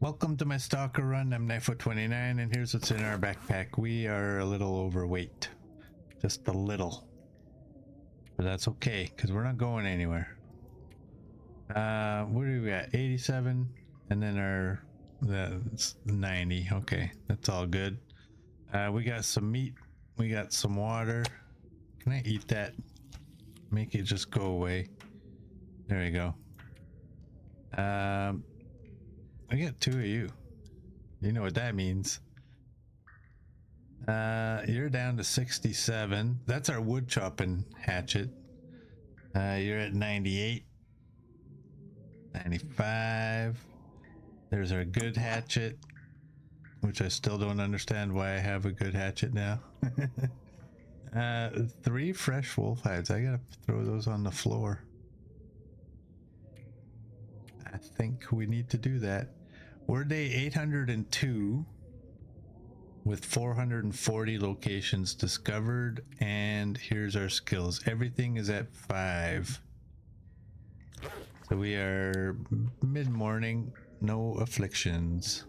Welcome to my Stalker run. I'm E212, and here's what's in our backpack. We are a little overweight. Just a little. But that's okay, because we're not going anywhere. What do we got? 87, and then that's 90. Okay, that's all good. We got some meat. We got some water. Can I eat that? Make it just go away. There we go. I got 2 of you. You know what that means. You're down to 67. That's our wood chopping hatchet. You're at 98. 95. There's our good hatchet, which I still don't understand why I have a good hatchet now. 3 fresh wolf hides. I gotta throw those on the floor. I think we need to do that. We're day 802 with 440 locations discovered, and here's our skills. Everything is at 5. So we are mid-morning, no afflictions.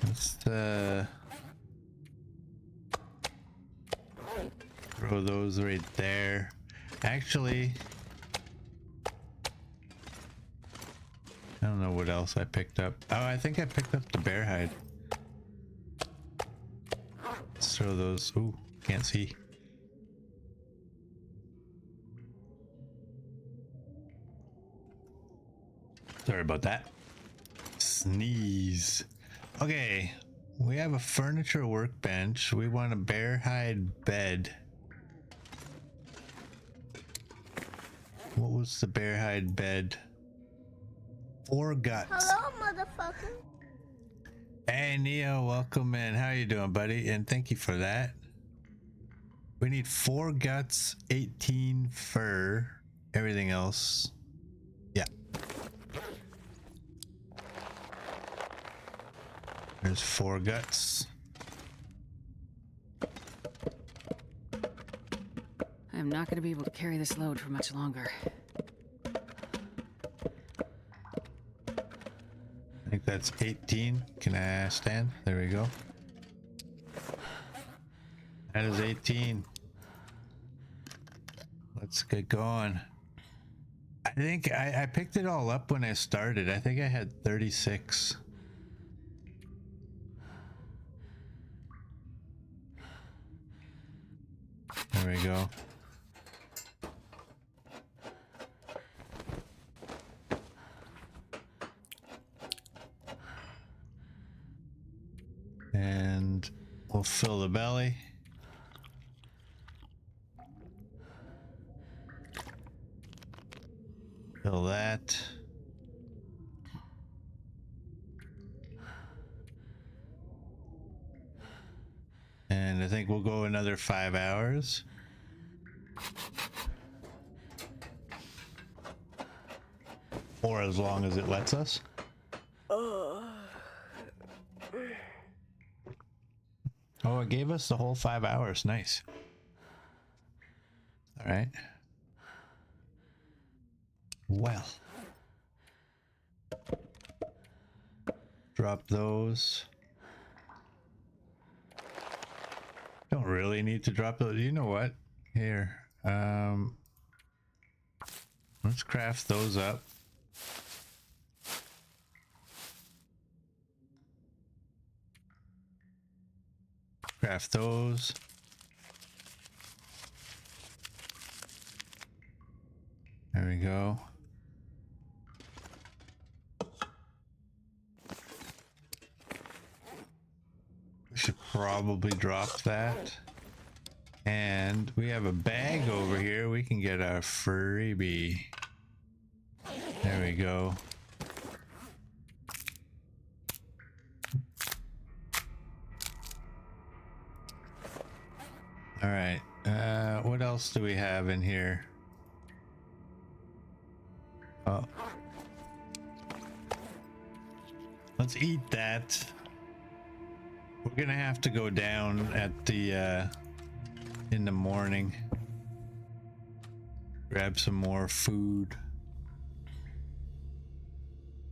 Let's throw those right there. Actually, I don't know what else I picked up. Oh, I think I picked up the bear hide. Let's throw those. Ooh, can't see. Sorry about that. Sneeze. Okay, we have a furniture workbench. We want a bear hide bed. What was the bear hide bed? 4 guts. Hello, motherfucker. Hey, Neo, welcome in. How you doing, buddy? And thank you for that. We need 4 guts, 18 fur, everything else. Yeah. There's 4 guts. I'm not going to be able to carry this load for much longer. I think that's 18. Can I stand? There we go. That is 18. Let's get going. I think I picked it all up when I started. I think I had 36. There we go. And we'll fill the belly. Fill that. And I think we'll go another 5 hours. Or as long as it lets us. Oh, it gave us the whole 5 hours. Nice. All right. Well. Drop those. Don't really need to drop those. You know what? Here. Let's craft those up. Craft those. There we go. We should probably drop that. And we have a bag over here. We can get our freebie. There we go. All right. What else do we have in here? Oh. Let's eat that. We're gonna have to go down at the in the morning. Grab some more food.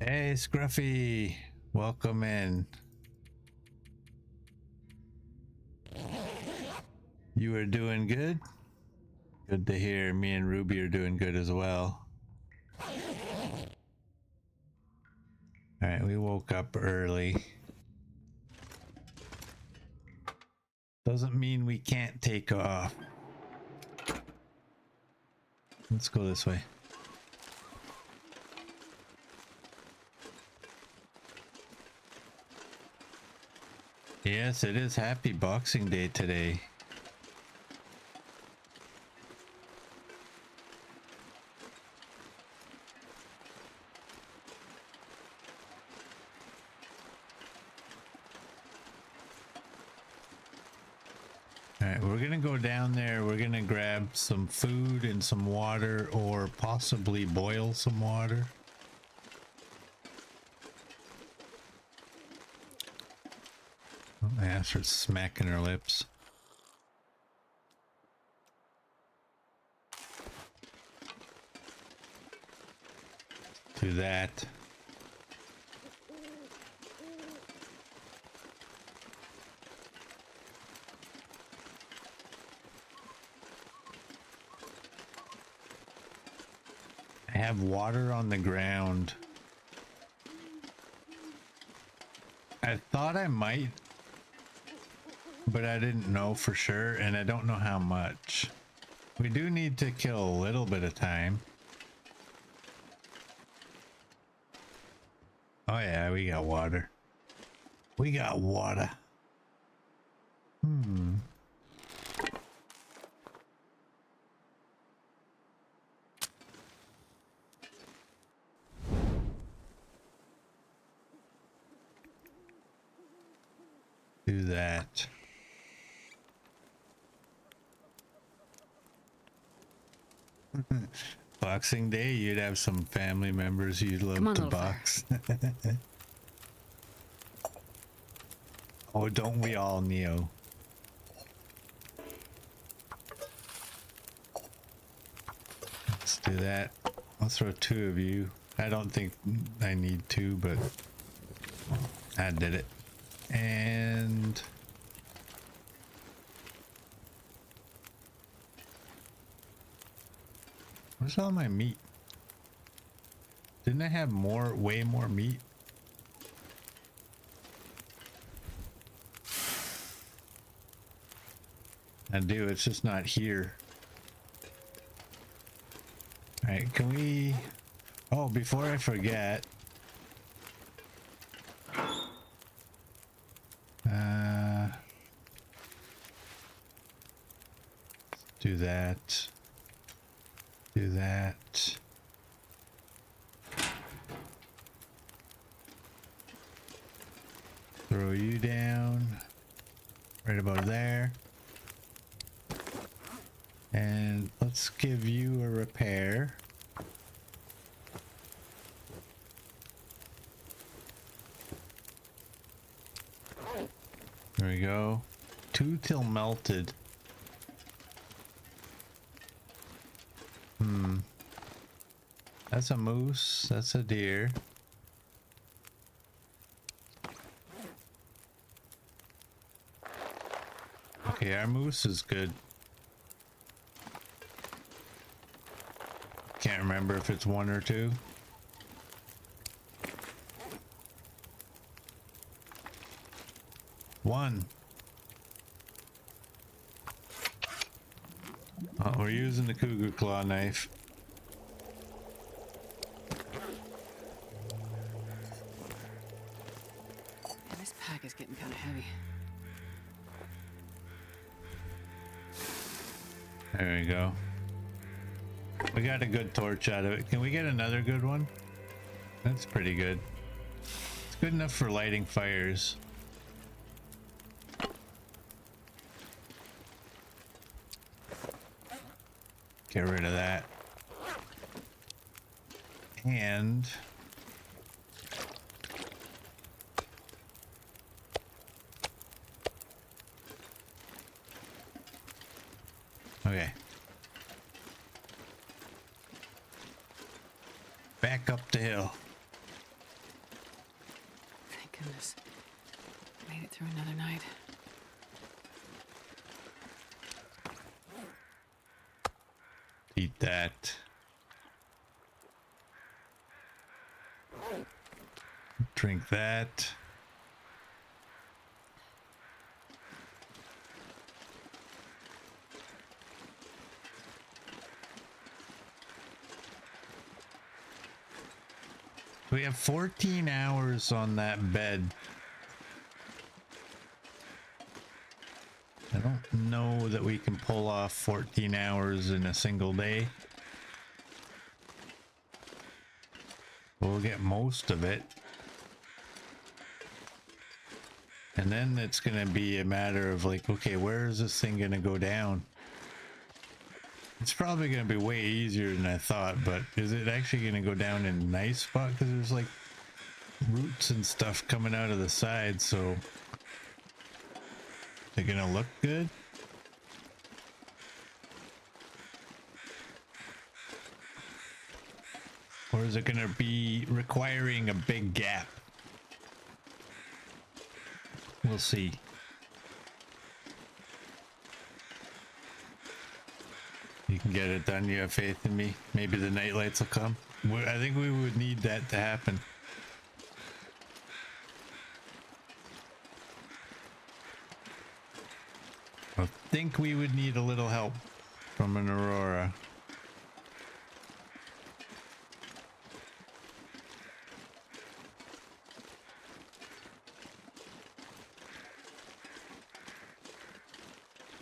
Hey, Scruffy. Welcome in. You are doing good? Good to hear. Me and Ruby are doing good as well. Alright, we woke up early. Doesn't mean we can't take off. Let's go this way. Yes, it is Happy Boxing Day today. Alright, we're gonna go down there. We're gonna grab some food and some water, or possibly boil some water. Oh, my ass starts smacking her lips. Do that. I have water on the ground. I thought I might, but I didn't know for sure, and I don't know how much. We do need to kill a little bit of time. Oh yeah, we got water. We got water. Do that. Boxing Day, you'd have some family members you'd love Come on, to little box. Oh, don't we all, Neo? Let's do that. I'll throw two of you. I don't think I need two, but I did it. And where's all my meat? Didn't I have more, way more meat? I do, it's just not here. All right, can we... Oh, before I forget... do that. Do that. Throw you down. Right about there. And let's give you a repair. There we go. 2 till melted. That's a moose. That's a deer. Okay, our moose is good. Can't remember if it's 1 or 2. One. Oh, we're using the cougar claw knife. Yeah, this pack is getting kind of heavy. There we go. We got a good torch out of it. Can we get another good one? That's pretty good. It's good enough for lighting fires. Get rid of that. And okay. Back up the hill. Goodness. Made it through another night. Eat that. Drink that. We have 14 hours on that bed. I don't know that we can pull off 14 hours in a single day. We'll get most of it. And then it's going to be a matter of like, okay, where is this thing going to go down? It's probably going to be way easier than I thought, but is it actually going to go down in a nice spot? Because there's like roots and stuff coming out of the side, so they're going to look good. Or is it going to be requiring a big gap? We'll see. You can get it done. You have faith in me. Maybe the night lights will come. I think we would need that to happen. I think we would need a little help from an aurora.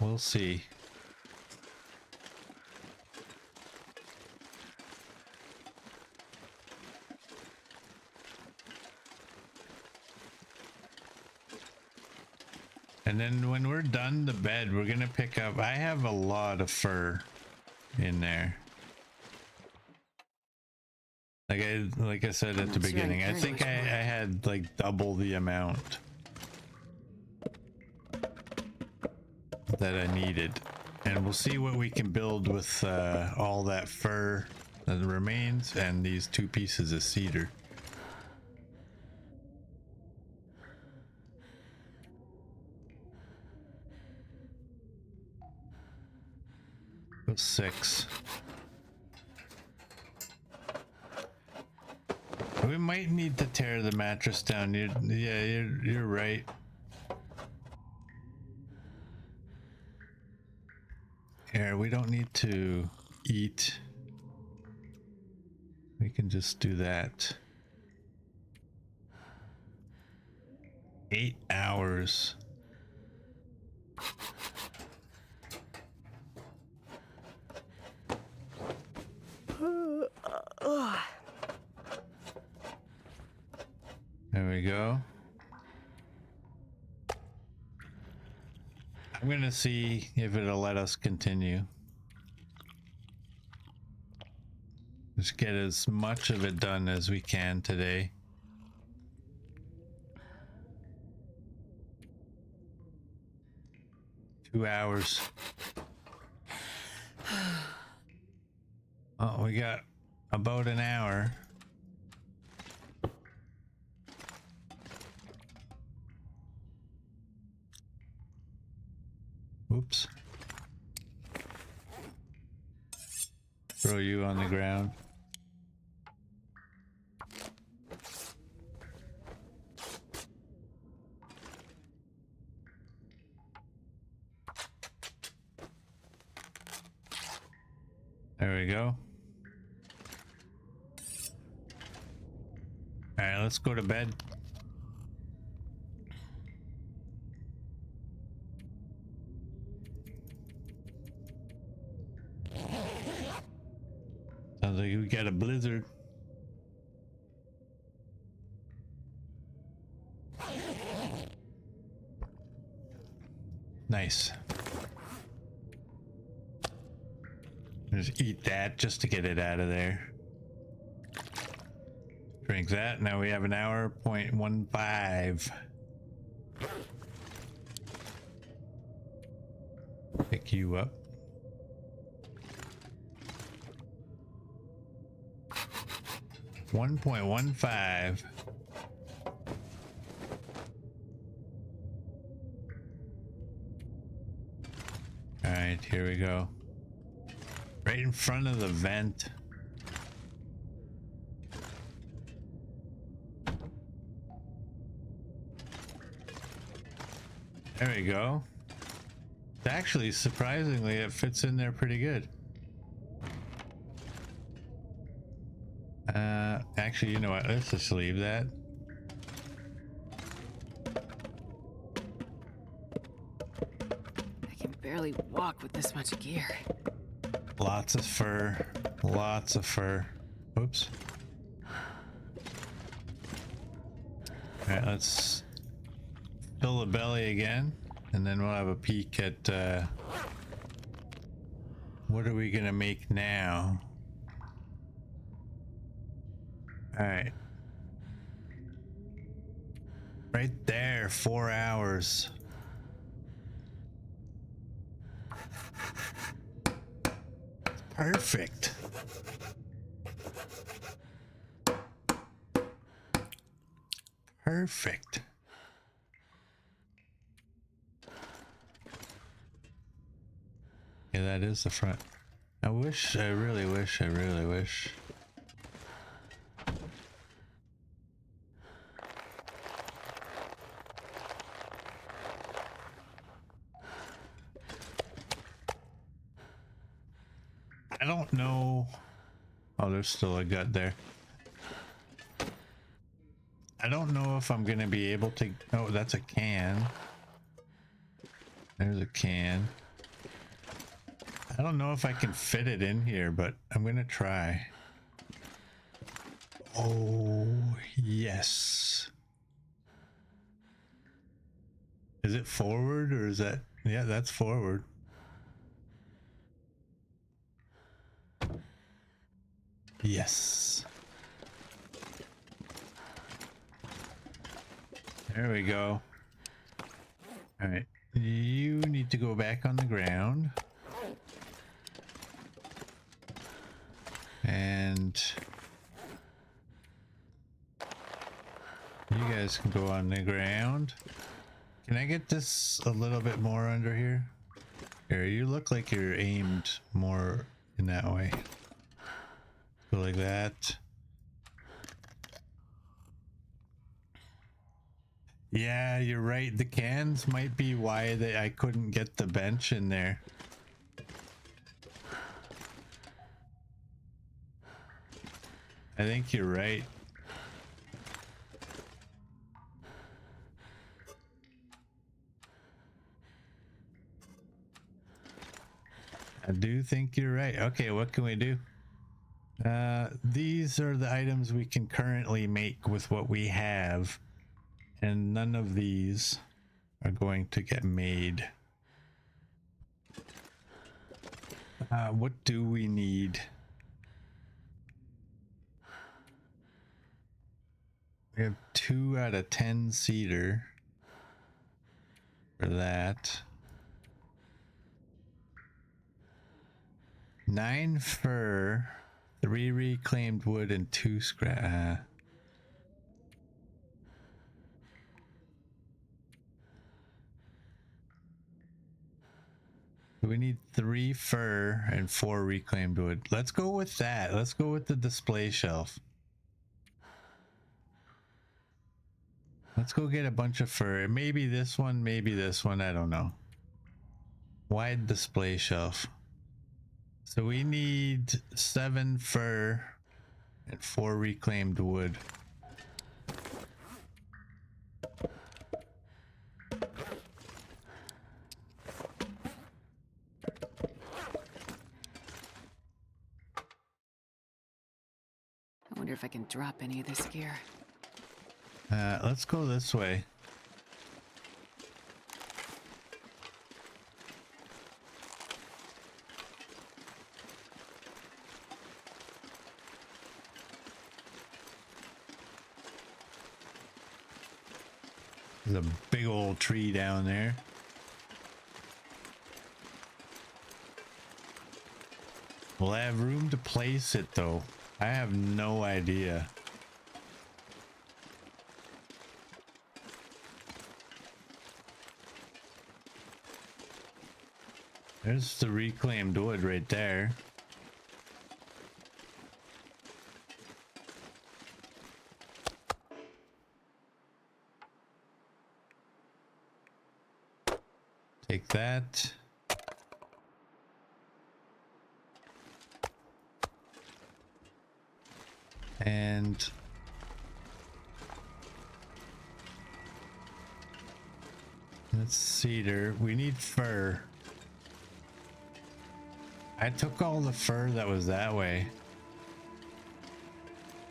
We'll see. And then when we're done the bed, we're gonna pick up, I have a lot of fur in there. Like I said at the beginning, I think I had like double the amount that I needed. And we'll see what we can build with all that fur that remains and these 2 pieces of cedar. Go 6. We might need to tear the mattress down. You're right. Here, we don't need to eat. We can just do that. 8 hours. There we go. I'm gonna see if it'll let us continue. Just get as much of it done as we can today. Two hours. Oh, we got about an hour. Oops. Throw you on the ground. There we go. All right, let's go to bed. Sounds like we got a blizzard. Nice. Just eat that just to get it out of there. Drink that. Now we have an hour, 0.15. Pick you up. $1.15. right, here we go. Right in front of the vent. There we go. Actually, surprisingly, it fits in there pretty good. Actually, you know what? Let's just leave that. I can barely walk with this much gear. Lots of fur. Lots of fur. Oops. Alright, let's fill the belly again, and then we'll have a peek at what are we gonna make now? Alright. Right there, 4 hours. Perfect. Perfect. Yeah, that is the front. I really wish. I don't know. Oh, there's still a gut there. I don't know if I'm gonna be able to. Oh, that's a can. There's a can. I don't know if I can fit it in here, but I'm gonna try. Oh, yes. Is it forward or is that? Yeah, that's forward. Yes. There we go. All right. You need to go back on the ground. And you guys can go on the ground. Can I get this a little bit more under here? Here, you look like you're aimed more in that way. Go like that. Yeah, you're right. The cans might be why I couldn't get the bench in there. I think you're right. I do think you're right. Okay, what can we do? These are the items we can currently make with what we have, and none of these are going to get made. What do we need? We have 2 out of 10 cedar for that. 9 fur, 3 reclaimed wood, and 2 scrap. We need 3 fur and 4 reclaimed wood. Let's go with that. Let's go with the display shelf. Let's go get a bunch of fur. Maybe this one, I don't know. Wide display shelf. So we need 7 fur and 4 reclaimed wood. I wonder if I can drop any of this gear. Let's go this way. There's a big old tree down there. Will I have room to place it though? I have no idea. There's the reclaimed wood right there. Take that. And that's cedar. We need fir. I took all the fur that was that way.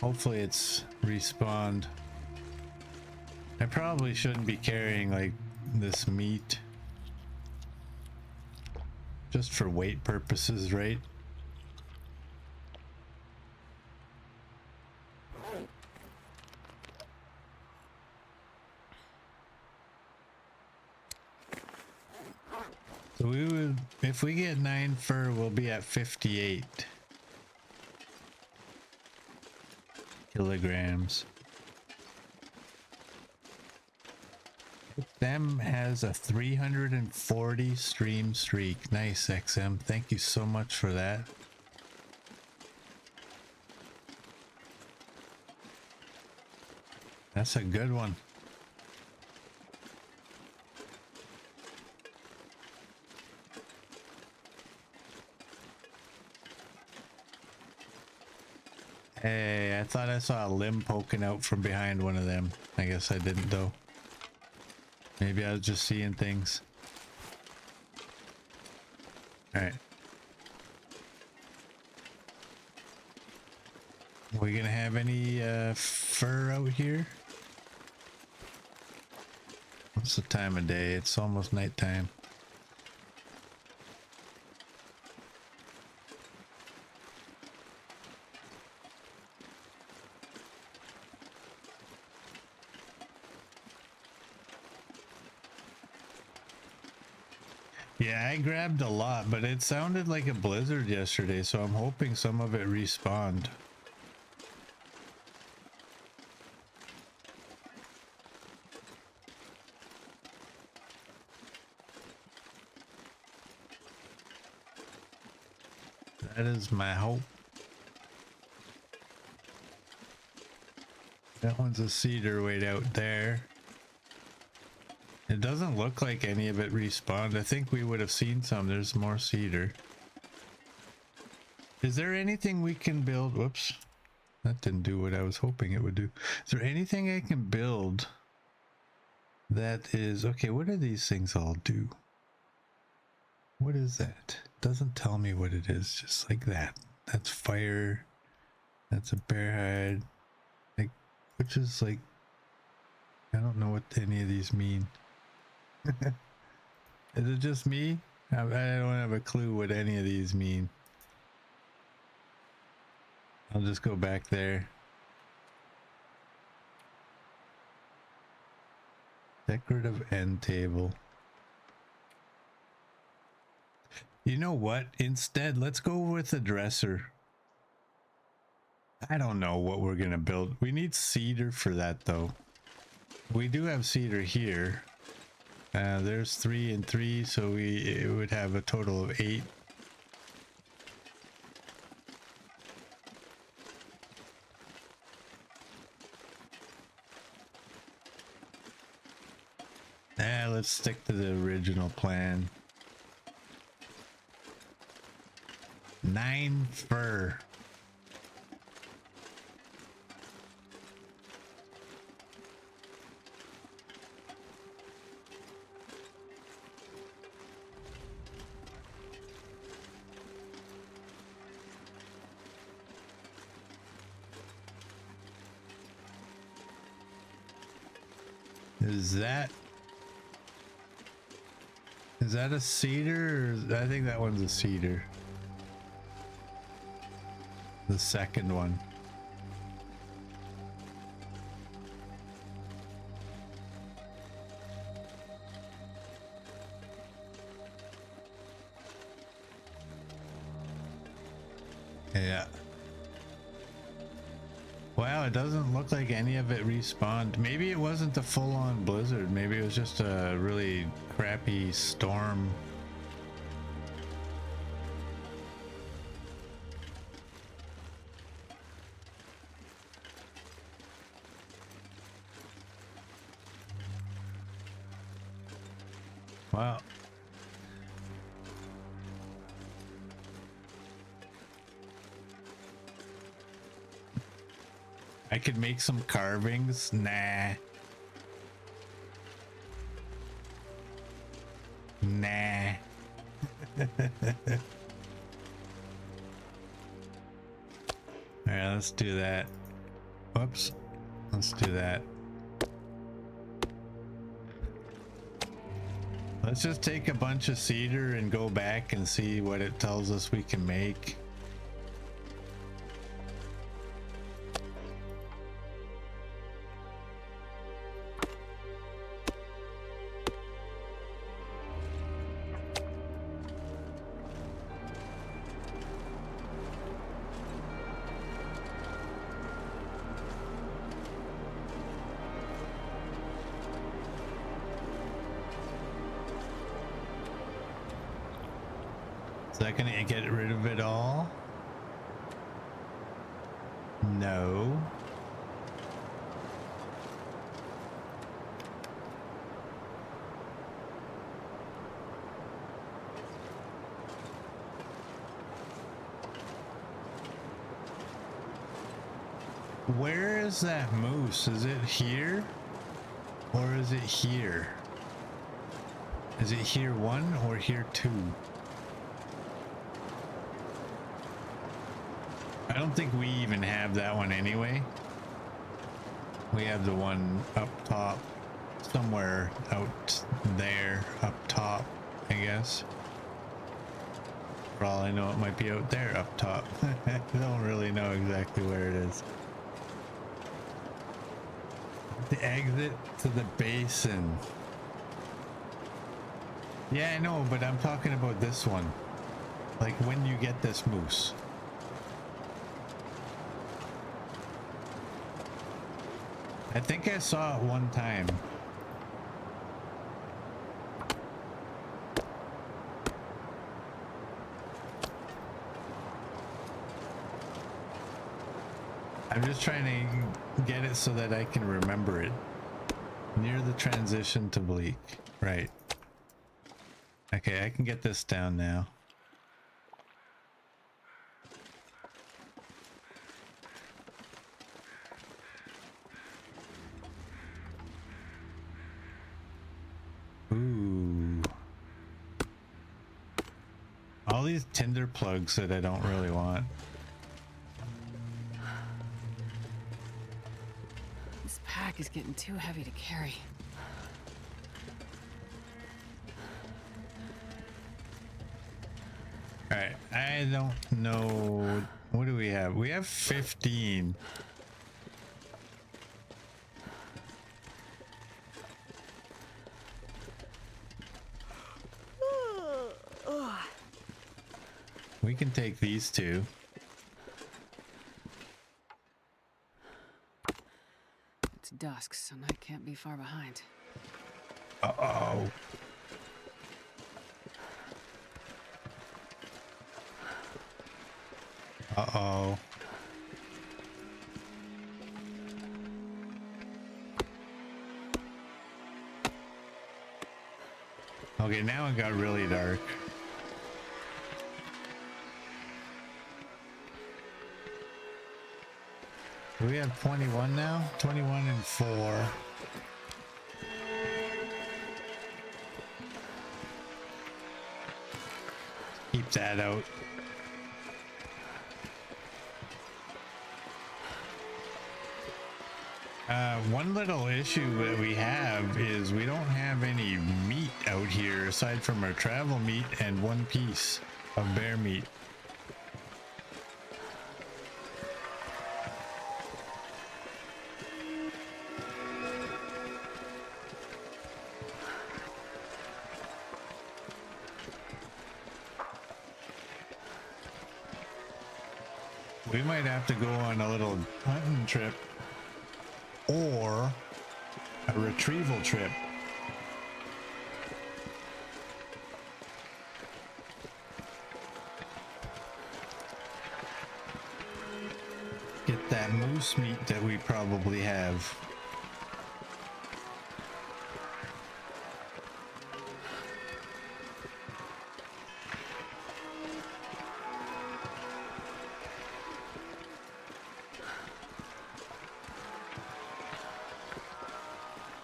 Hopefully it's respawned. I probably shouldn't be carrying like this meat. Just for weight purposes, right? So we would, if we get 9 fur, we'll be at 58 kilograms. Them has a 340 stream streak. Nice, XM. Thank you so much for that. That's a good one. Hey, I thought I saw a limb poking out from behind one of them. I guess I didn't though. Maybe I was just seeing things. All right. Are we gonna have any fur out here? What's the time of day? It's almost nighttime. Yeah, I grabbed a lot, but it sounded like a blizzard yesterday, so I'm hoping some of it respawned. That is my hope. That one's a cedar way out there. It doesn't look like any of it respawned. I think we would have seen some. There's more cedar. Is there anything we can build? Whoops. That didn't do what I was hoping it would do. Is there anything I can build that is... Okay, what do these things all do? What is that? Doesn't tell me what it is. Just like that. That's fire. That's a bear hide. Like, which is like... I don't know what any of these mean. Is it just me? I don't have a clue what any of these mean. I'll just go back there. Decorative end table. You know what? Instead, let's go with a dresser. I don't know what we're gonna build. We need cedar for that though. We do have cedar here. There's 3 and 3, so it would have a total of 8. Let's stick to the original plan. 9 fur. Is that a cedar? Or I think that one's a cedar. The second one. Yeah. Wow, it doesn't look like any of it respawned. Maybe it wasn't a full-on blizzard. Maybe it was just a really crappy storm. Well, I could make some carvings. Nah. Nah. All right, let's do that. Whoops. Let's do that. Let's just take a bunch of cedar and go back and see what it tells us we can make. Is that gonna get rid of it all? No. Where is that moose? Is it here? Or is it here? Is it here 1 or here 2? I don't think we even have that one anyway. We have the one up top, somewhere out there, up top, I guess. For all I know, it might be out there, up top. I don't really know exactly where it is. The exit to the basin. Yeah, I know, but I'm talking about this one. Like when you get this moose. I think I saw it one time. I'm just trying to get it so that I can remember it. Near the transition to bleak. Right. Okay, I can get this down now. Ooh. All these tinder plugs that I don't really want. This pack is getting too heavy to carry. All right, I don't know. What do we have? We have 15. We can take these two. It's dusk, so night can't be far behind. Uh-oh. Uh-oh. Okay, now it got really dark. Do we have 21 now? 21 and 4. Keep that out. One little issue that we have is we don't have any meat out here aside from our travel meat and one piece of bear meat. We might have to go on a little hunting trip or a retrieval trip. Get that moose meat that we probably have.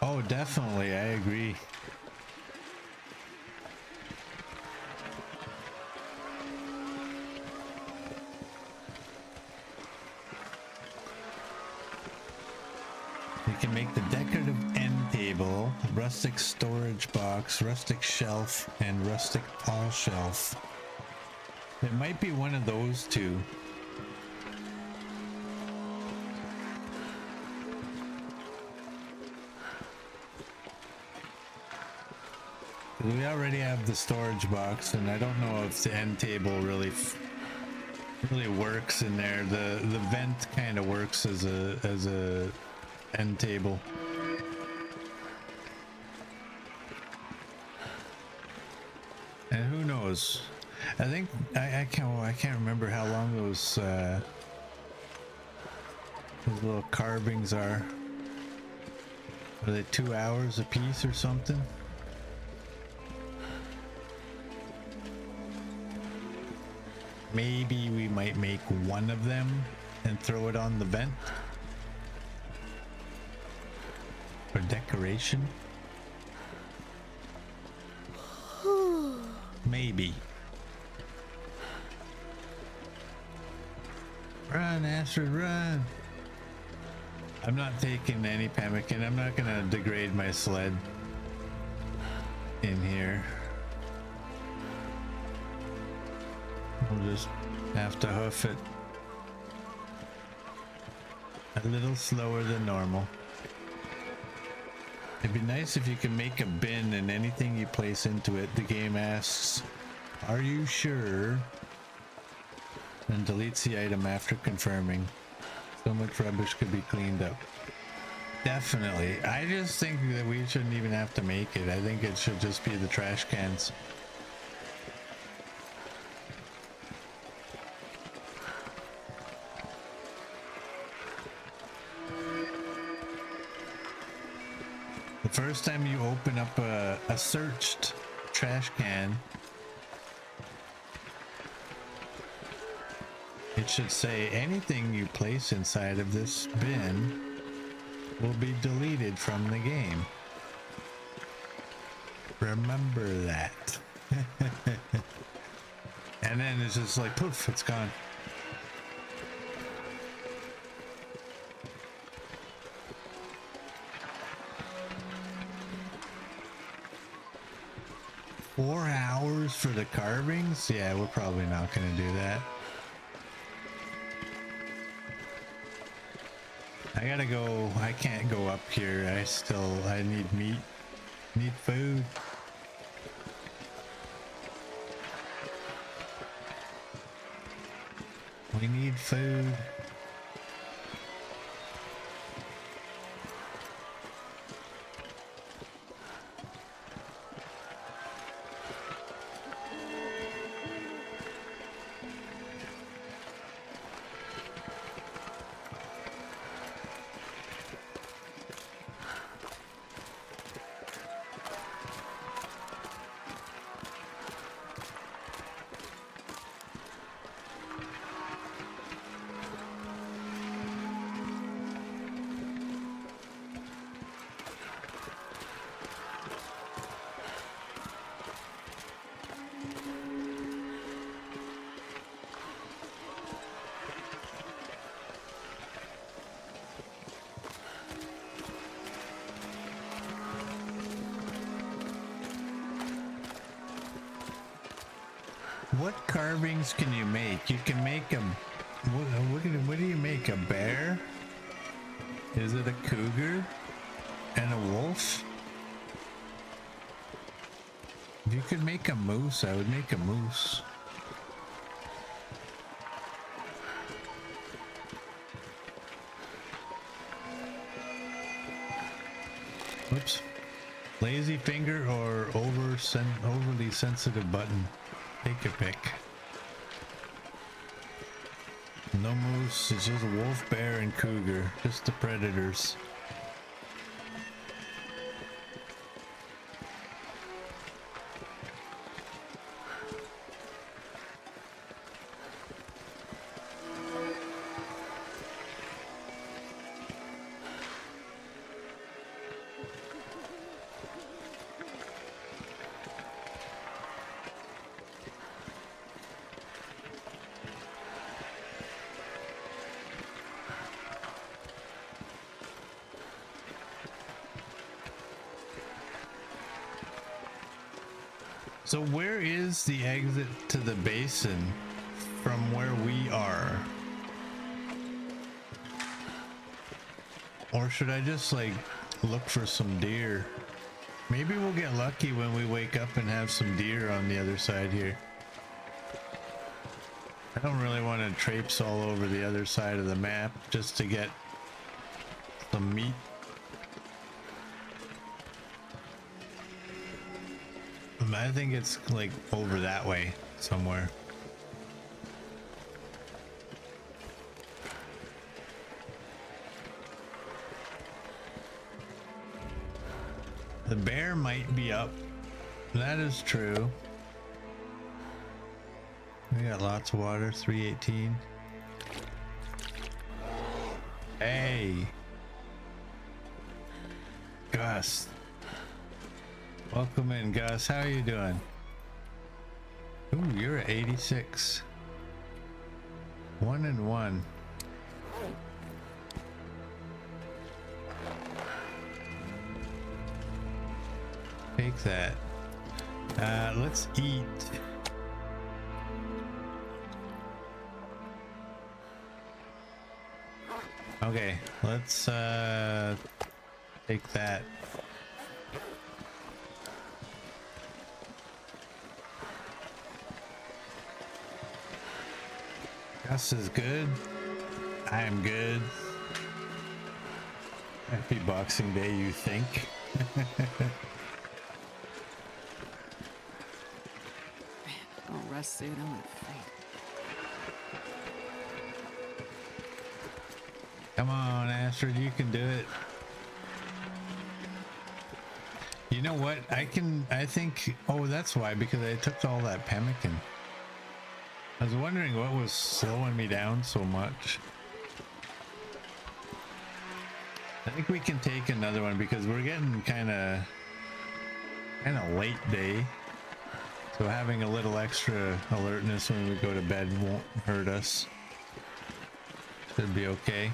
Oh, definitely, I agree. You can make the decorative end table, rustic storage box, rustic shelf, and rustic all shelf. It might be one of those two. We already have the storage box, and I don't know if the end table really works in there. The vent kind of works as a end table. And who knows? I think I can't remember how long those little carvings are. Are they 2 hours a piece or something? Maybe we might make one of them and throw it on the vent for decoration. Maybe. Run, Astrid, run. I'm not taking any pemmican. I'm not gonna degrade my sled in here. We'll just have to hoof it a little slower than normal. It'd be nice if you can make a bin, and anything you place into it, the game asks, "Are you sure?" and deletes the item after confirming. So much rubbish could be cleaned up. Definitely. I just think that we shouldn't even have to make it. I think it should just be the trash cans. The first time you open up a searched trash can, it should say anything you place inside of this bin will be deleted from the game. Remember that. And then it's just like poof, it's gone. Four hours for the carvings? Yeah, we're probably not gonna do that. I gotta go. I can't go up here. I need meat. Need food. We need food. What carvings can you make? You can make a... What do you make? A bear? Is it a cougar? And a wolf? If you could make a moose, I would make a moose. Whoops. Lazy finger or overly sensitive button. Take a pick. No moose, it's just wolf, bear, and cougar. Just the predators. So where is the exit to the basin from where we are? Or should I just like look for some deer? Maybe we'll get lucky when we wake up and have some deer on the other side here. I don't really want to traipse all over the other side of the map just to get some meat. I think it's like over that way somewhere. The bear might be up. That is true. We got lots of water, 318. Hey. Gus. Welcome in, Gus. How are you doing? Ooh, you're at 86. 1 and 1. Take that. Let's eat. Okay, let's take that. Gus is good. I am good. Happy Boxing Day, you think? I'll rest soon. I'm gonna faint. Come on, Astrid, you can do it. You know what? I think, oh, that's why, because I took all that pemmican. I was wondering what was slowing me down so much. I think we can take another one because we're getting kind of late day. So having a little extra alertness when we go to bed won't hurt us. Should be okay.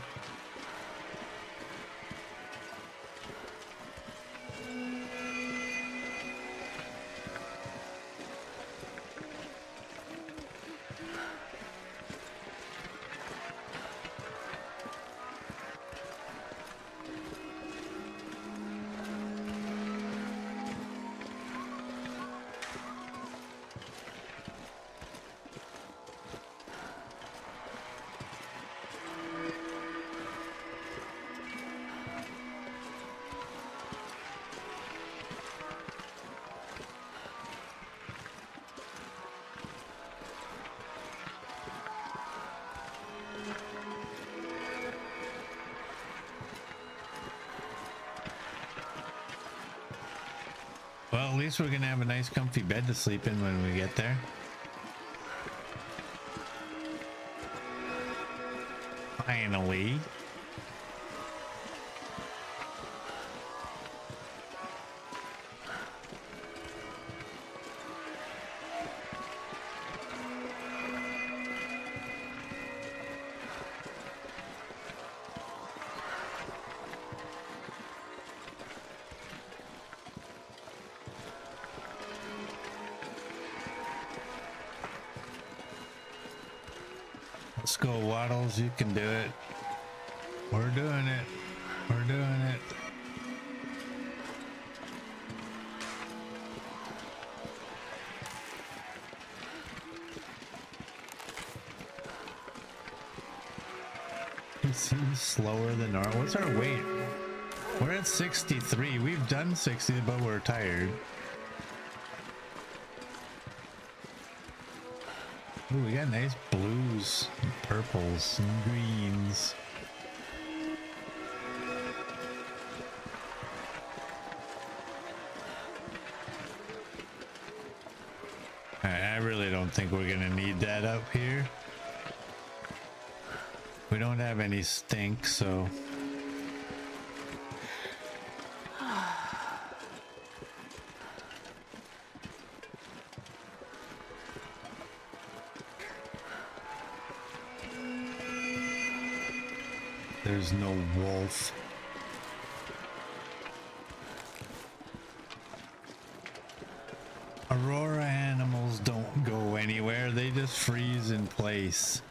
Well, at least we're gonna have a nice comfy bed to sleep in when we get there. Finally. Let's go, Waddles. You can do it. We're doing it. We're doing it. It seems slower than normal. What's our weight? We're at 63. We've done 60, but we're tired. Ooh, we got nice blues, and purples, and greens. I really don't think we're gonna need that up here. We don't have any stink, so. There's no wolf. A Aurora animals don't go anywhere. They just freeze in place.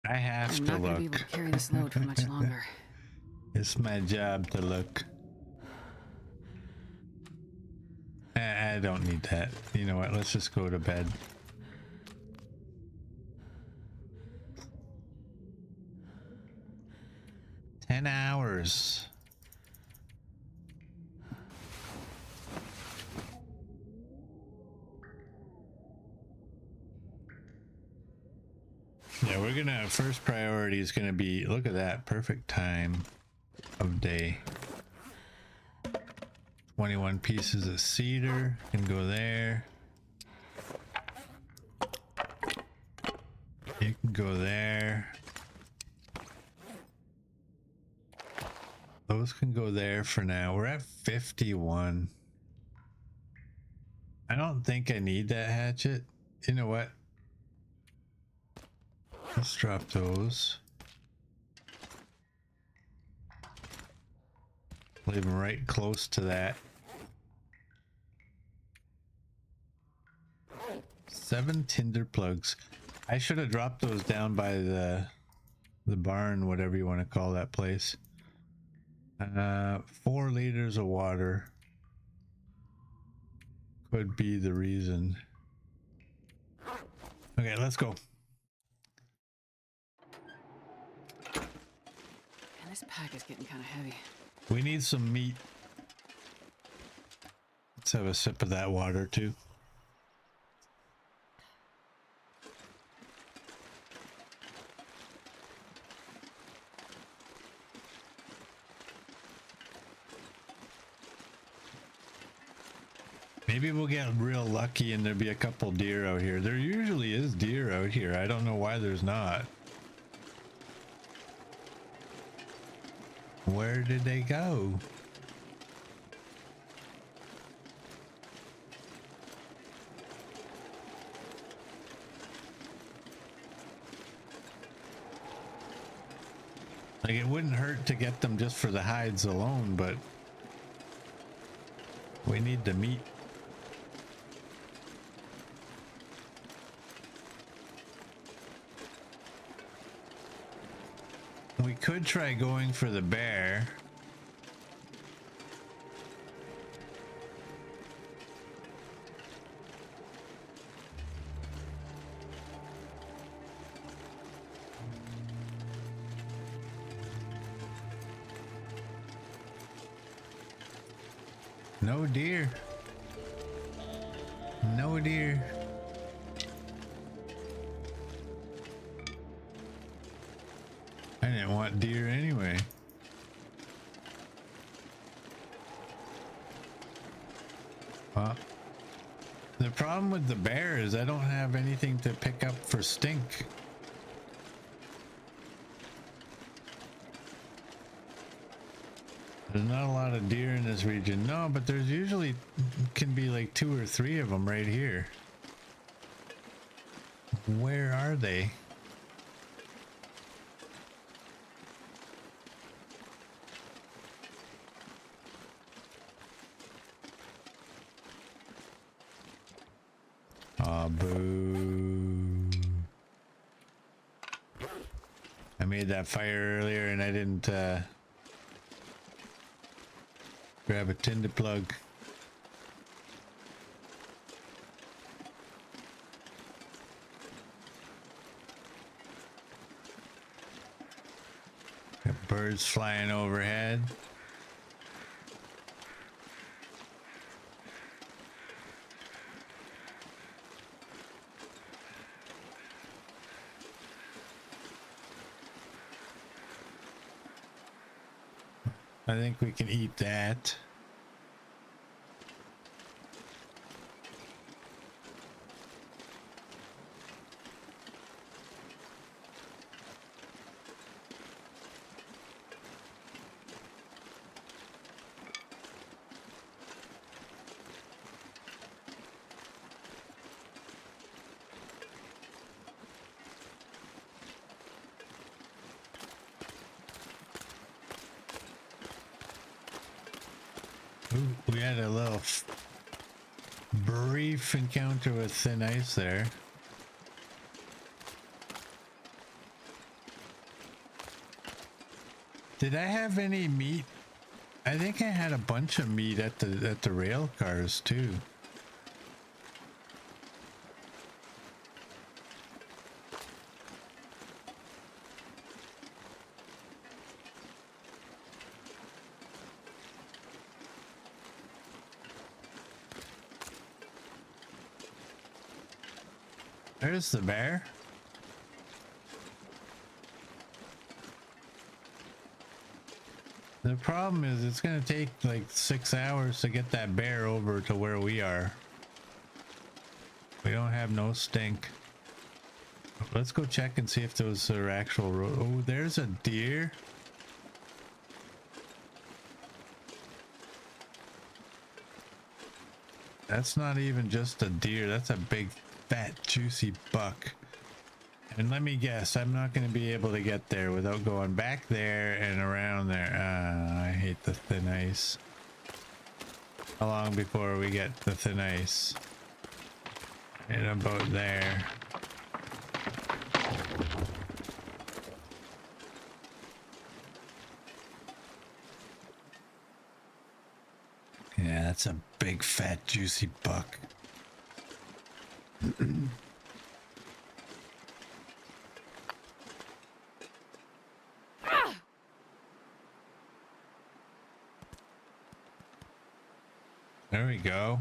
I have I'm to not gonna look. be able to carry this load for much longer. It's my job to look. I don't need that. You know what? Let's just go to bed. "10 hours. Yeah, we're gonna, first priority is gonna be, look at that, perfect time of day. 21 pieces of cedar can go there. You can go there. Those can go there for now. We're at 51. I don't think I need that hatchet. You know what? Let's drop those. Leave them right close to that. 7 tinder plugs. I should have dropped those down by the barn, whatever you want to call that place. 4 liters of water could be the reason. Okay, let's go. And this pack is getting kind of heavy. We need some meat. Let's have a sip of that water too. Maybe we'll get real lucky and there'll be a couple deer out here. There usually is deer out here. I don't know why there's not. Where did they go? Like, it wouldn't hurt to get them just for the hides alone, but we need the meat. We could try going for the bear. No deer. No deer. I didn't want deer anyway. Well, the problem with the bear is I don't have anything to pick up for stink. There's not a lot of deer in this region. No, but there's usually can be like 2 or 3 of them right here. Where are they? Aw, boo. I made that fire earlier and I didn't grab a tinder plug. Got birds flying overhead. I think we can eat that. brief encounter with thin ice there. Did I have any meat? I think I had a bunch of meat at the rail cars too. There's the bear. The problem is it's gonna take like 6 hours to get that bear over to where we are. We don't have no stink. Let's go check and see if those are actual oh, there's a deer. That's not even just a deer, that's a big fat juicy buck. And let me guess, I'm not going to be able to get there without going back there and around there. I hate the thin ice. How long before we get the thin ice? And about there. Yeah, that's a big fat juicy buck. There we go.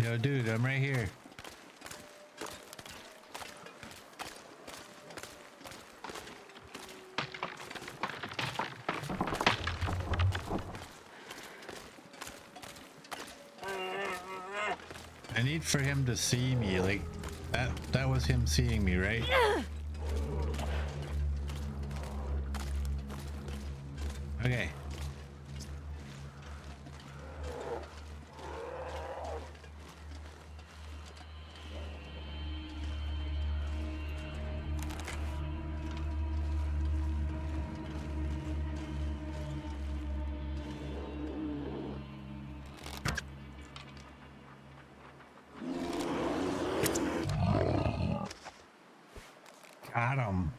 Yo, dude, I'm right here. I need for him to see me, like that was him seeing me, right? Okay. Got him.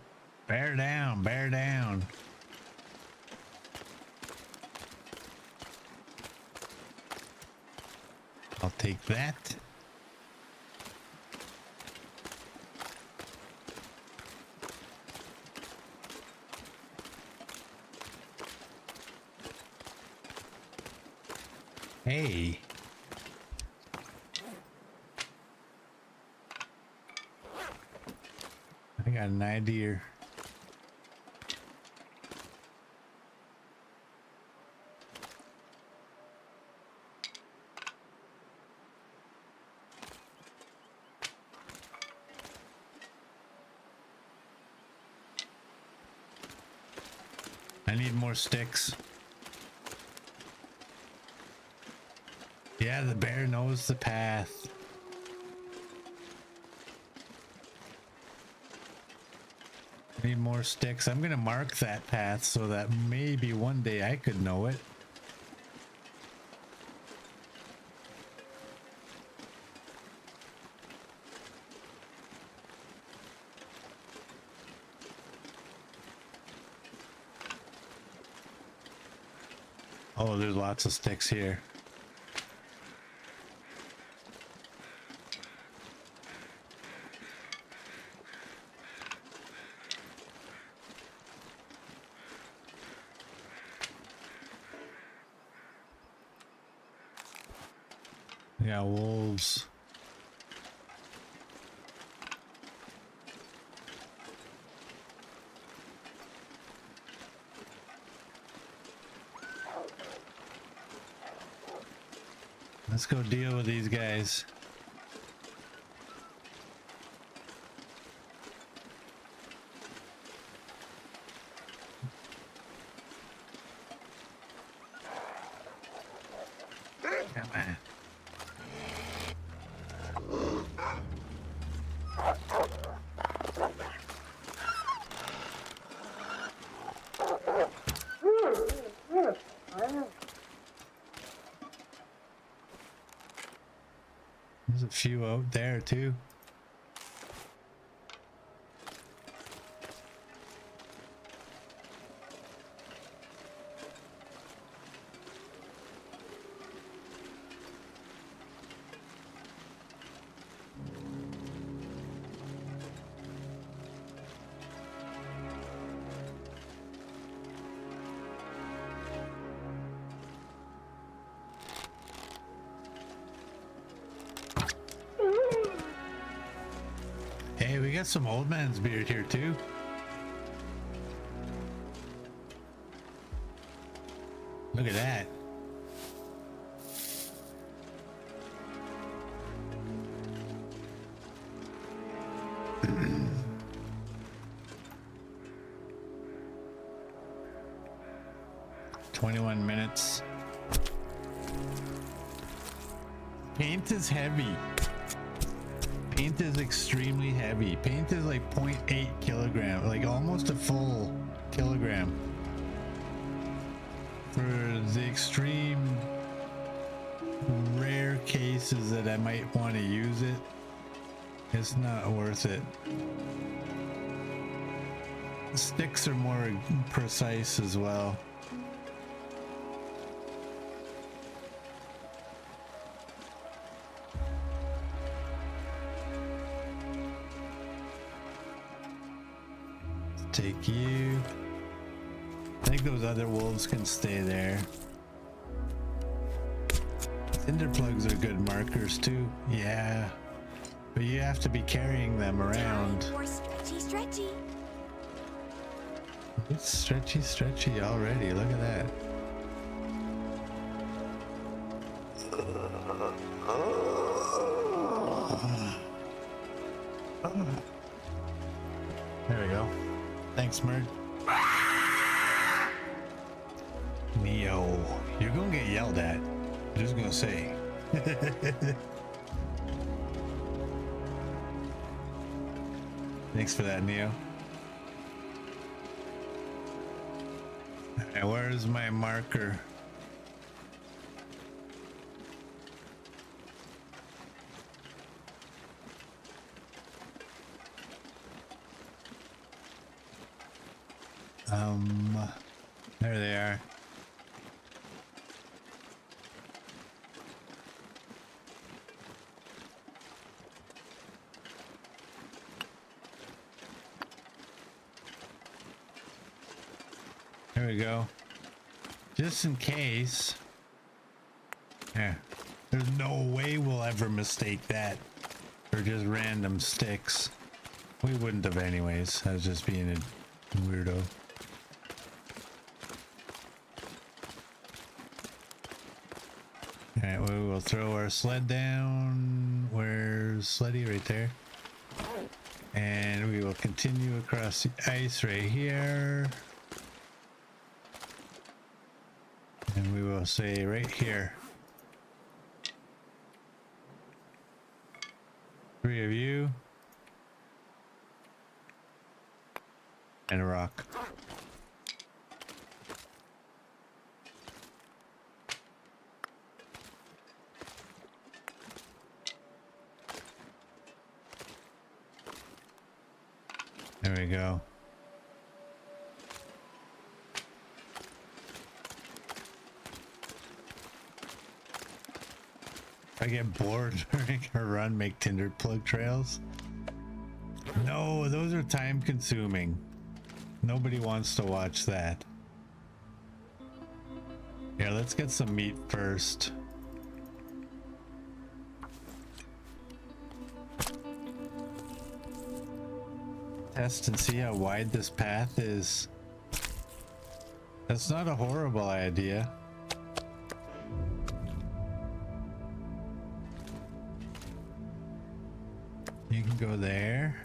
Bear down, bear down. I'll take that. Hey. I got an idea. I need more sticks. Yeah, the bear knows the path. I need more sticks. I'm gonna mark that path so that maybe one day I could know it. Oh, there's lots of sticks here. Yeah, wolves. Let's go deal with these guys. Come on. There's a few out there too. Hey, we got some old man's beard here too. Look at that. $21. Paint is heavy. Paint is extremely heavy. Paint is like 0.8 kilogram, like almost a full kilogram. For the extreme rare cases that I might want to use it, it's not worth it. Sticks are more precise as well. Take you. I think those other wolves can stay there. Cinder plugs are good markers too. Yeah. But you have to be carrying them around. More stretchy, stretchy. It's stretchy already. Look at that. There we go. Thanks, Mert. Neo, you're gonna get yelled at. I'm just gonna say. Thanks for that, Neo. Alright, where's my marker? There they are. There we go. Just in case. Yeah. There's no way we'll ever mistake that for just random sticks. We wouldn't have anyways. I was just being a weirdo. Alright, we will throw our sled down. Where's Sleddy? Right there. And we will continue across the ice right here. And we will say right here. 3 of you. And a rock. There we go. If I get bored during a run, make tinder plug trails. No, those are time consuming. Nobody wants to watch that. Yeah, let's get some meat first. Test and see how wide this path is. That's not a horrible idea. You can go there.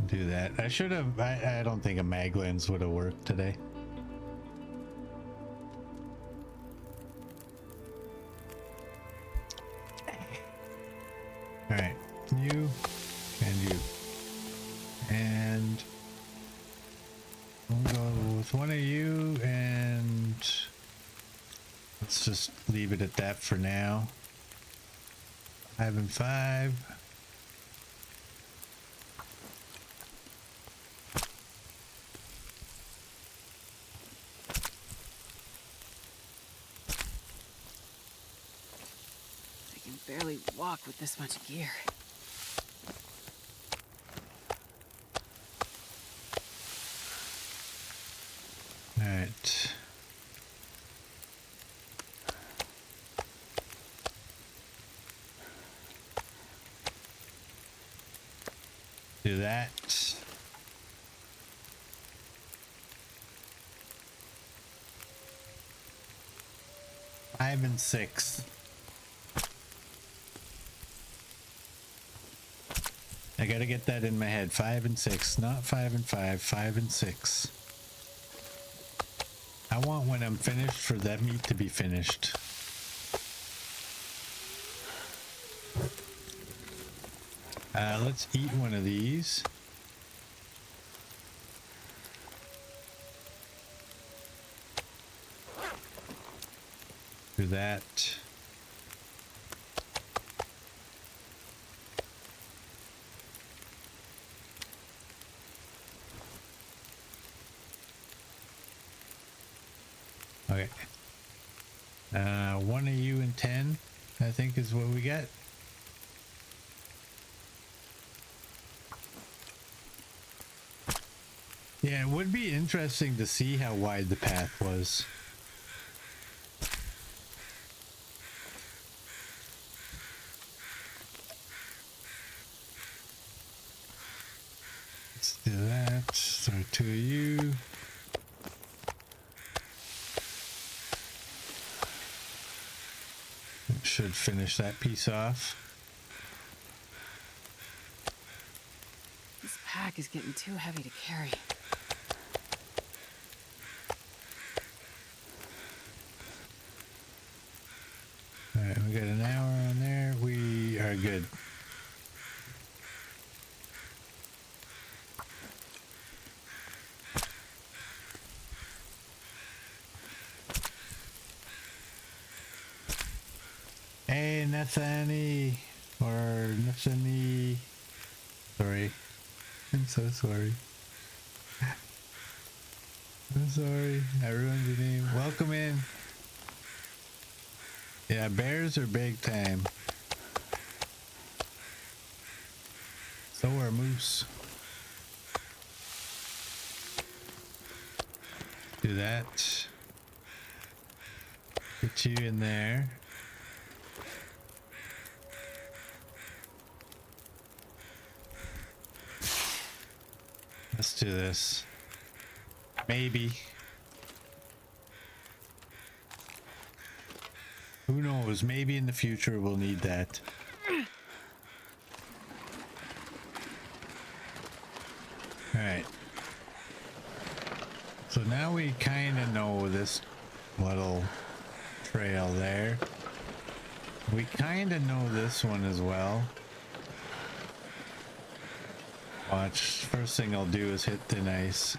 Do that. I should have. I don't think a mag lens would have worked today. All right, you and you, and we'll go with one of you and let's just leave it at that for now. 5 and 5. I can barely walk with this much gear. All right. Do that. 5 and 6. I gotta get that in my head. 5 and 6, not 5 and 5. 5 and 6. I want when I'm finished for that meat to be finished. Let's eat one of these. Do that. Okay. 1 of you and 10, I think is what we get. Yeah, it would be interesting to see how wide the path was. Let's do that. So 2 of you. Should finish that piece off. This pack is getting too heavy to carry. All right, we got an hour on there. We are good. Hey, Nathani, or Nathani. Sorry. I'm so sorry. I'm sorry. I ruined your name. Welcome in. Yeah, bears are big time. So are moose. Do that. Get you in there. Let's do this. Maybe. Who knows? Maybe in the future we'll need that. Alright. So now we kind of know this little trail there. We kind of know this one as well. Watch. First thing I'll do is hit thin ice.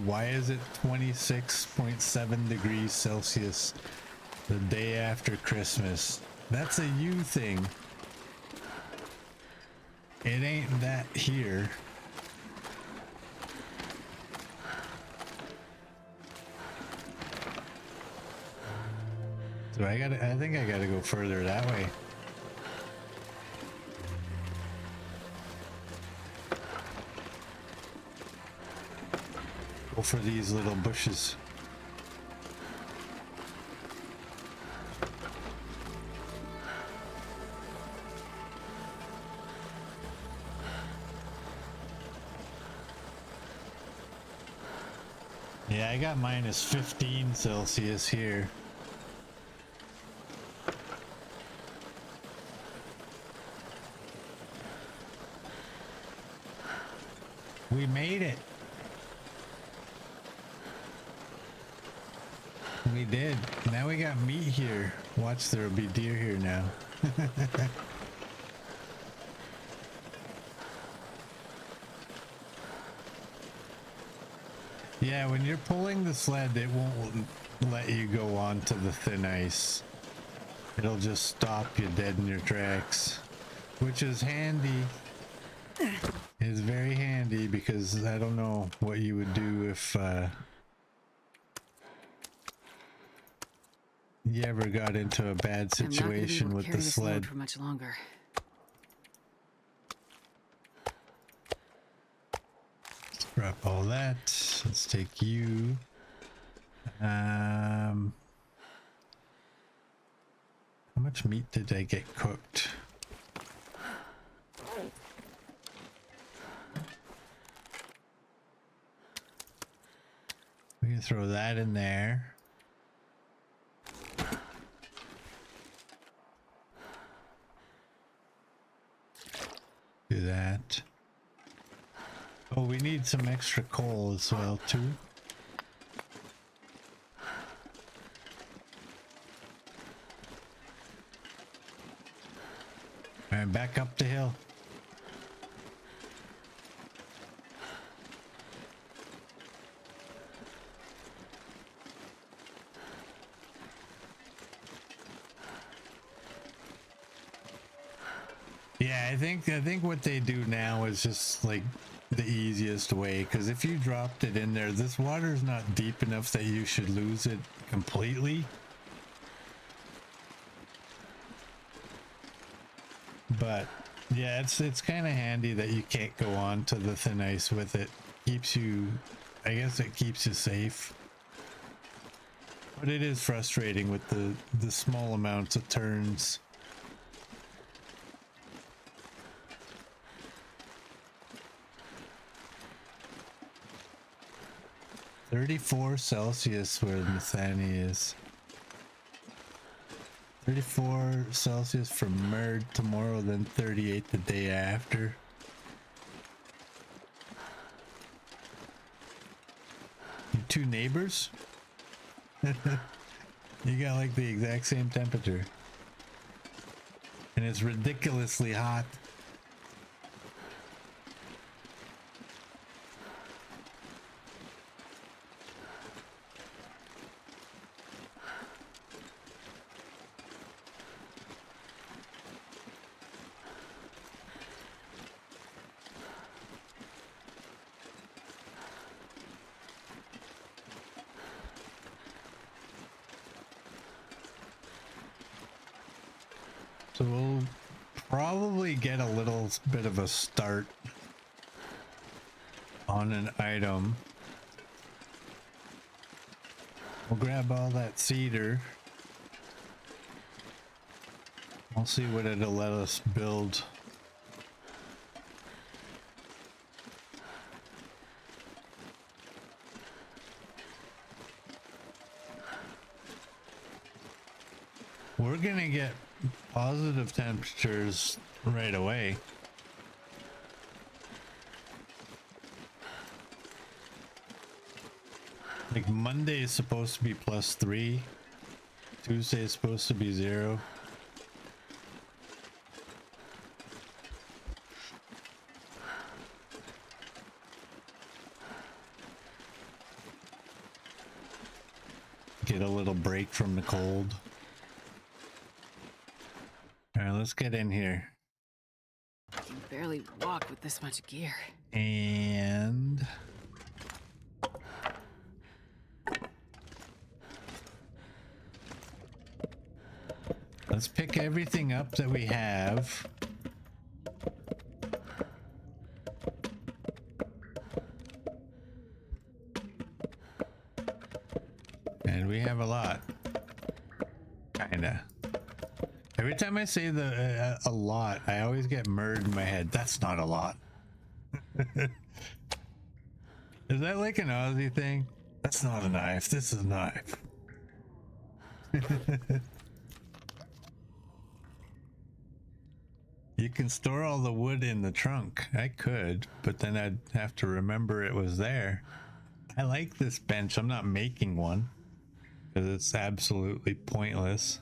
Why is it 26.7 degrees Celsius the day after Christmas? That's a you thing. It ain't that here. So I think I gotta go further that way. Go for these little bushes. Yeah, I got minus 15 Celsius here. We made it. We did. Now we got meat here. Watch, there'll be deer here now. Yeah, when you're pulling the sled, it won't let you go onto the thin ice. It'll just stop you dead in your tracks, which is handy. It's very handy because I don't know what you would do if you ever got into a bad situation with the sled. For much longer. Drop all that. Let's take you. How much meat did I get cooked? We can throw that in there. Do that. Oh, we need some extra coal as well, too. All right, back up the hill. Yeah, I think what they do now is just like the easiest way, because if you dropped it in there, this water is not deep enough that you should lose it completely. But yeah, it's kind of handy that you can't go on to the thin ice with it. Keeps you, I guess it keeps you safe. But it is frustrating with the small amounts of turns. -34°C where Nathani is. 34°C for Merd tomorrow, then 38 the day after. You two neighbors? You got like the exact same temperature. And it's ridiculously hot. So we'll probably get a little bit of a start on an item. We'll grab all that cedar. I'll see what it'll let us build. We're gonna get positive temperatures right away. Like Monday is supposed to be +3. Tuesday is supposed to be 0. Get a little break from the cold. All right, let's get in here. I can barely walk with this much gear. And let's pick everything up that we have. And we have a lot. Kinda. Every time I say a lot, I always get Merd in my head. That's not a lot. Is that like an Aussie thing? That's not a knife. This is a knife. You can store all the wood in the trunk. I could, but then I'd have to remember it was there. I like this bench. I'm not making one because it's absolutely pointless.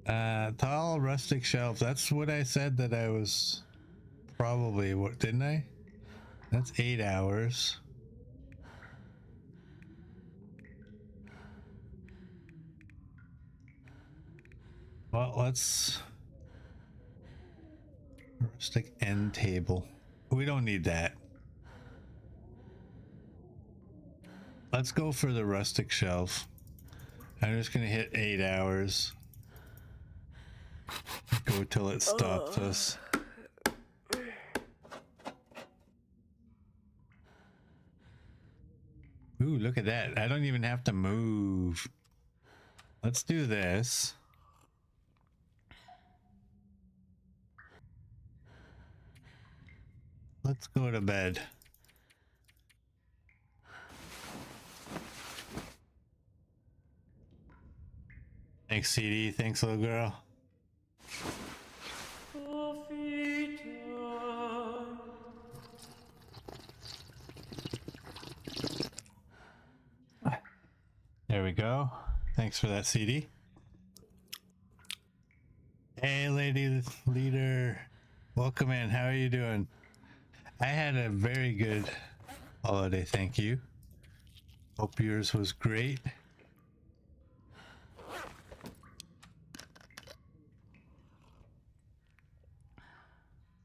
Tall rustic shelf. That's what I said that I was probably, what, didn't I? That's 8 hours. Well, let's rustic end table. We don't need that. Let's go for the rustic shelf. I'm just gonna hit 8 hours. Go till it stops us. Ooh, look at that. I don't even have to move. Let's do this. Let's go to bed. Thanks, CD. Thanks, little girl. There we go. Thanks for that, CD. Hey, lady leader. Welcome in. How are you doing? I had a very good holiday, thank you. Hope yours was great.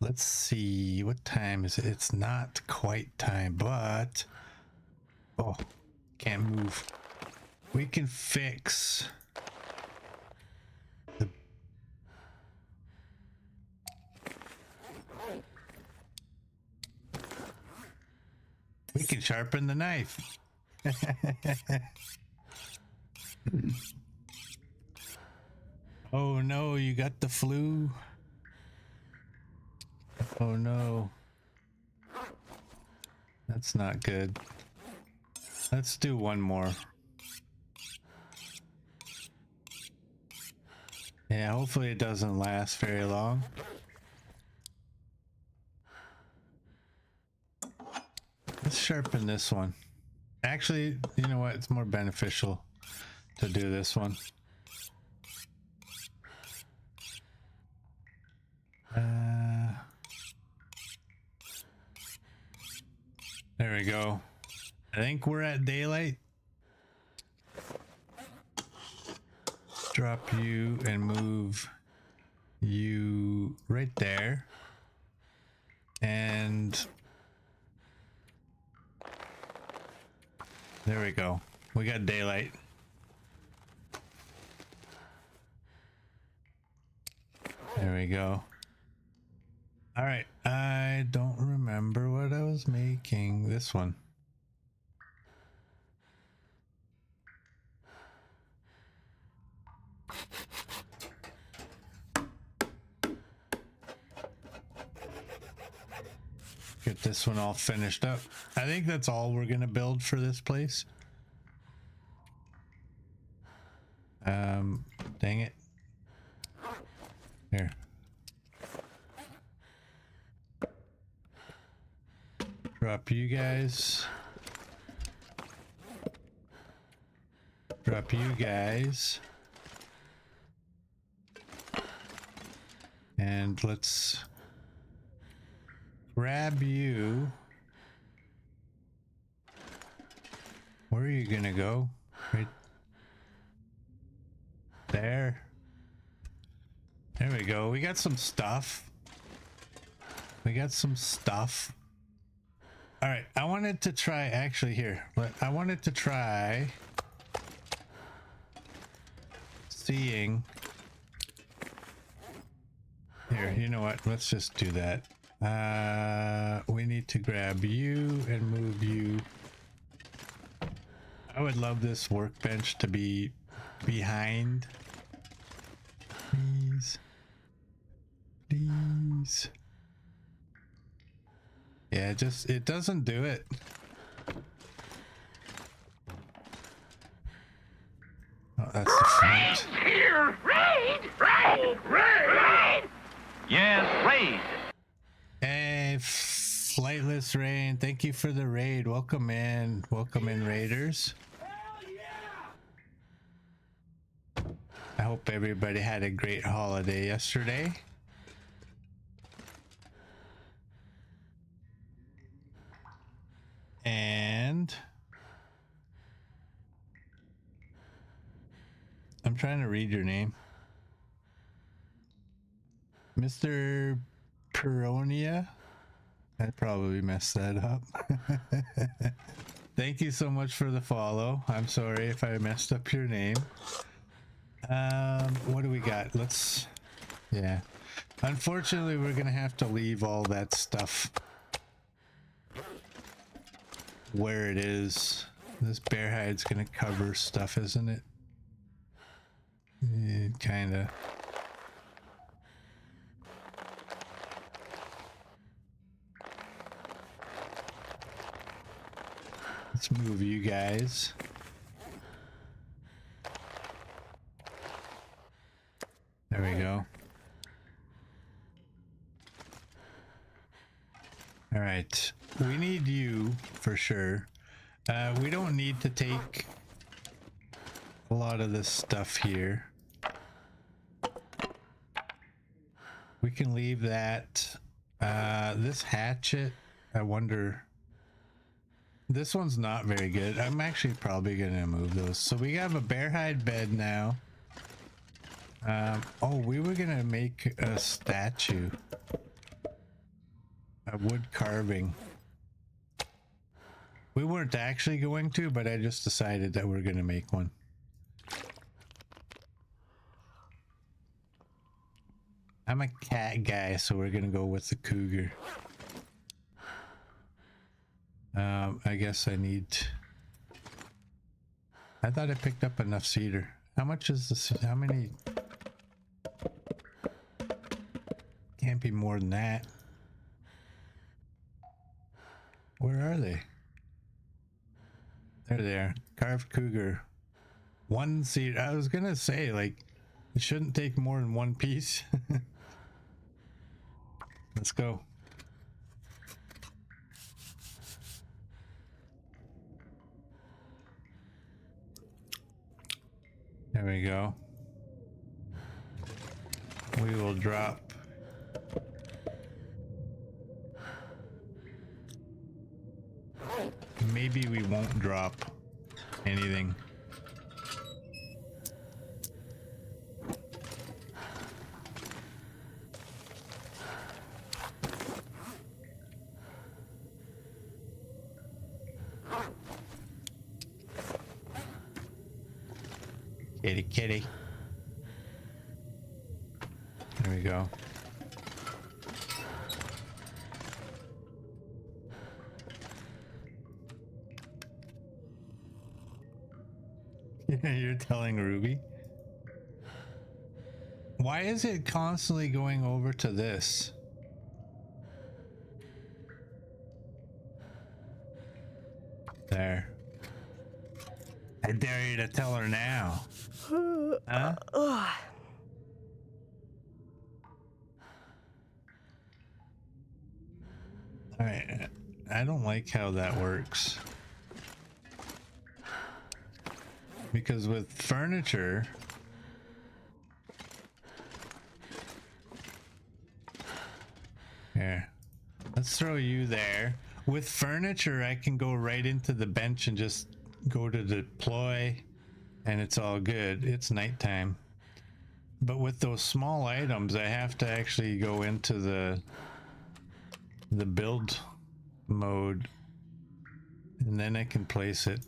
Let's see, what time is it? It's not quite time, but... Oh, can't move. We can fix... the... We can sharpen the knife. Oh no, you got the flu? Oh no. That's not good. Let's do one more. Yeah, hopefully it doesn't last very long. Let's sharpen this one. Actually, you know what? It's more beneficial to do this one. There we go. I think we're at daylight. Drop you and move you right there. And there we go. We got daylight. There we go. All right. I don't remember what I was making. This one. Get this one all finished up. I think that's all we're gonna build for this place. Dang it. Here. Drop you guys. Drop you guys. And let's grab you. Where are you gonna go? Right there. There we go. We got some stuff. We got some stuff. All right. I wanted to try, actually here, but I wanted to try seeing. Here, you know what? Let's just do that. We need to grab you and move you. I would love this workbench to be behind. Please. Please. Yeah, just, it doesn't do it. Oh, that's the front. Here! Raid! Raid! Raid! Raid! Yes, raid. Hey, Flightless Rain, thank you for the raid. Welcome in. Welcome in, Raiders. I hope everybody had a great holiday yesterday. And I'm trying to read your name. Mr. Peronia. I probably messed that up. Thank you so much for the follow. I'm sorry if I messed up your name. What do we got? Yeah. Unfortunately, we're gonna have to leave all that stuff where it is. This bear hide's gonna cover stuff, isn't it? Kinda. Let's move you guys. There we go. All right. We need you for sure. We don't need to take a lot of this stuff here. We can leave that. This hatchet, I wonder. This one's not very good. I'm actually probably gonna move those. So we have a bear hide bed now. Oh, we were gonna make a statue. A wood carving. We weren't actually going to, but I just decided that we're gonna make one. I'm a cat guy, so we're gonna go with the cougar. I guess I thought I picked up enough cedar. How much is this? How many? Can't be more than that. Where are they? They're there. Carved cougar. One cedar. I was gonna say, like, it shouldn't take more than one piece. Let's go. There we go. We will drop. Maybe we won't drop anything. Kitty, kitty. There we go. You're telling Ruby? Why is it constantly going over to this? There. I dare you to tell her now. Huh? Alright. I don't like how that works. Because with furniture, here, let's throw you there. With furniture, I can go right into the bench and just go to deploy, and it's all good. It's nighttime. But with those small items, I have to actually go into the build mode, and then I can place it.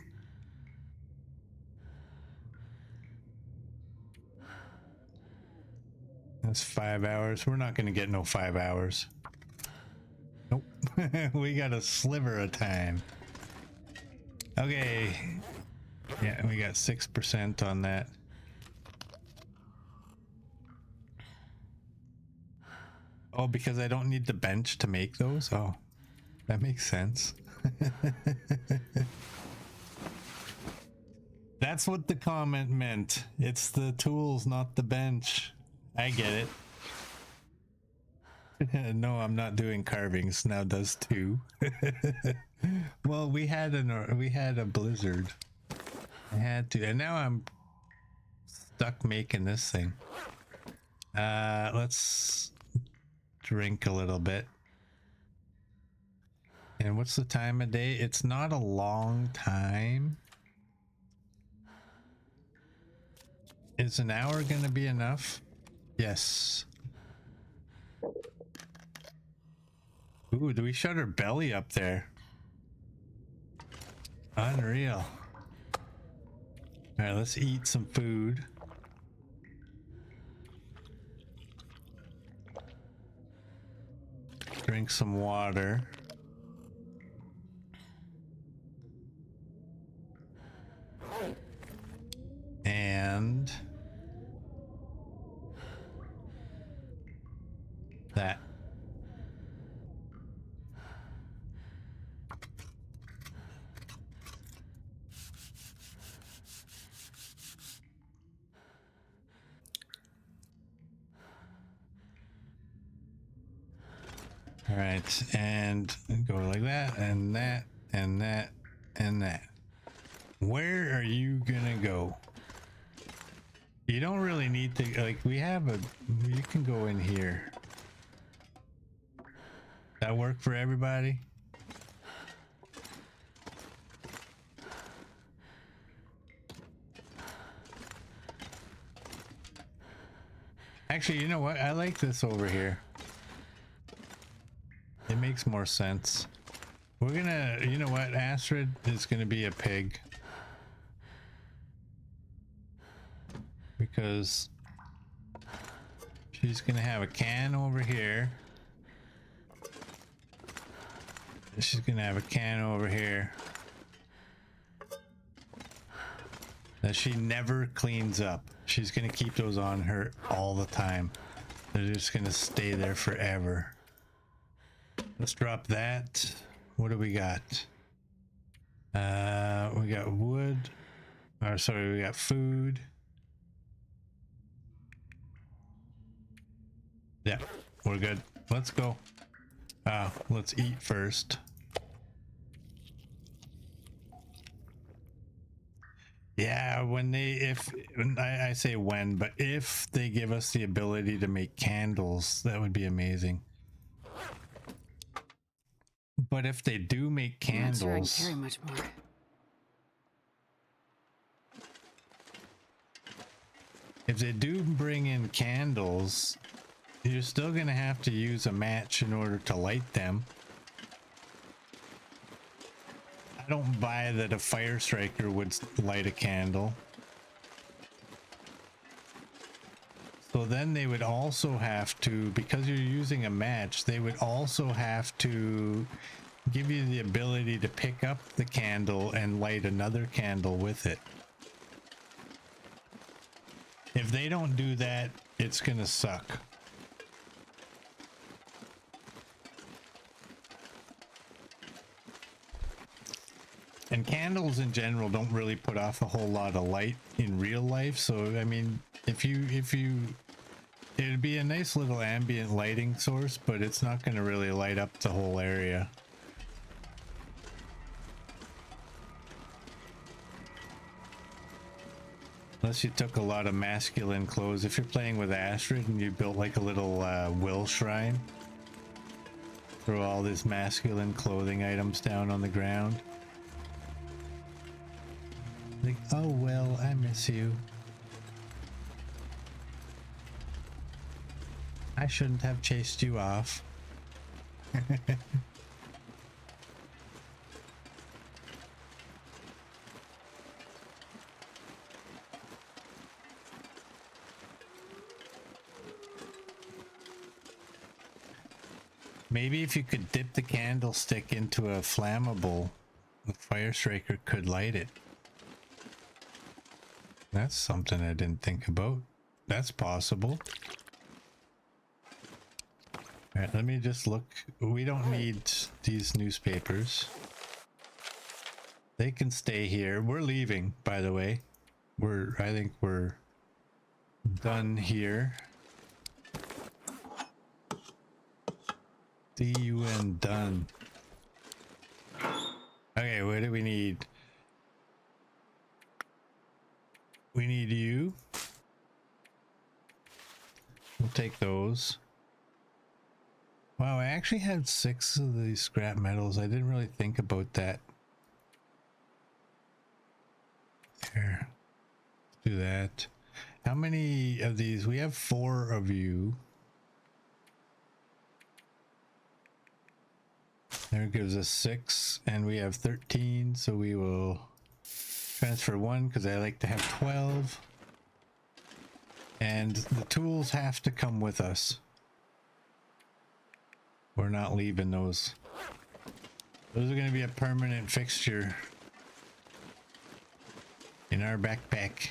That's 5 hours. We're not going to get no 5 hours. Nope. We got a sliver of time. Okay. Yeah, we got 6% on that. Oh, because I don't need the bench to make those? Oh, that makes sense. That's what the comment meant. It's the tools, not the bench. I get it. No, I'm not doing carvings. Now does 2. Well, we had a blizzard. I had to, and now I'm stuck making this thing. Let's drink a little bit. And what's the time of day? It's not a long time. Is an hour gonna be enough? Yes. Ooh, do we shut her belly up there? Unreal. All right, let's eat some food. Drink some water. And that. All right, and go like that, and that, and that, and that. Where are you gonna go? You don't really need to, like, we have a, you can go in here. That work for everybody? Actually, you know what? I like this over here. It makes more sense. We're gonna, you know what? Astrid is gonna be a pig. Because she's gonna have a can over here. She's gonna have a can over here that she never cleans up. She's gonna keep those on her all the time. They're just gonna stay there forever. Let's drop that. What do we got? We got wood. Or sorry, we got food. Yeah, we're good. Let's go. Let's eat first. Yeah, when they, I say when, but if they give us the ability to make candles, that would be amazing. But if they do make candles, I'm not sure I can carry much more. If they do bring in candles, you're still gonna have to use a match in order to light them. I don't buy that a fire striker would light a candle. So then they would also have to, because you're using a match, they would also have to give you the ability to pick up the candle and light another candle with it. If they don't do that, it's gonna suck. And candles in general don't really put off a whole lot of light in real life. So, I mean, it'd be a nice little ambient lighting source, but it's not going to really light up the whole area. Unless you took a lot of masculine clothes. If you're playing with Astrid and you built like a little will shrine, throw all these masculine clothing items down on the ground. Like, oh well, I miss you. I shouldn't have chased you off. Maybe if you could dip the candlestick into a flammable, the fire striker could light it. That's something I didn't think about. That's possible. All right, let me just look. We don't need these newspapers. They can stay here. We're leaving, by the way. I think we're done here. D-U-N, done. Okay, what do we need? We need you. We'll take those. Wow, I actually had 6 of these scrap metals. I didn't really think about that. Here, let's do that. How many of these? We have 4 of you. There gives us 6, and we have 13, so we will transfer 1 because I like to have 12. And the tools have to come with us. We're not leaving those. Those are going to be a permanent fixture in our backpack.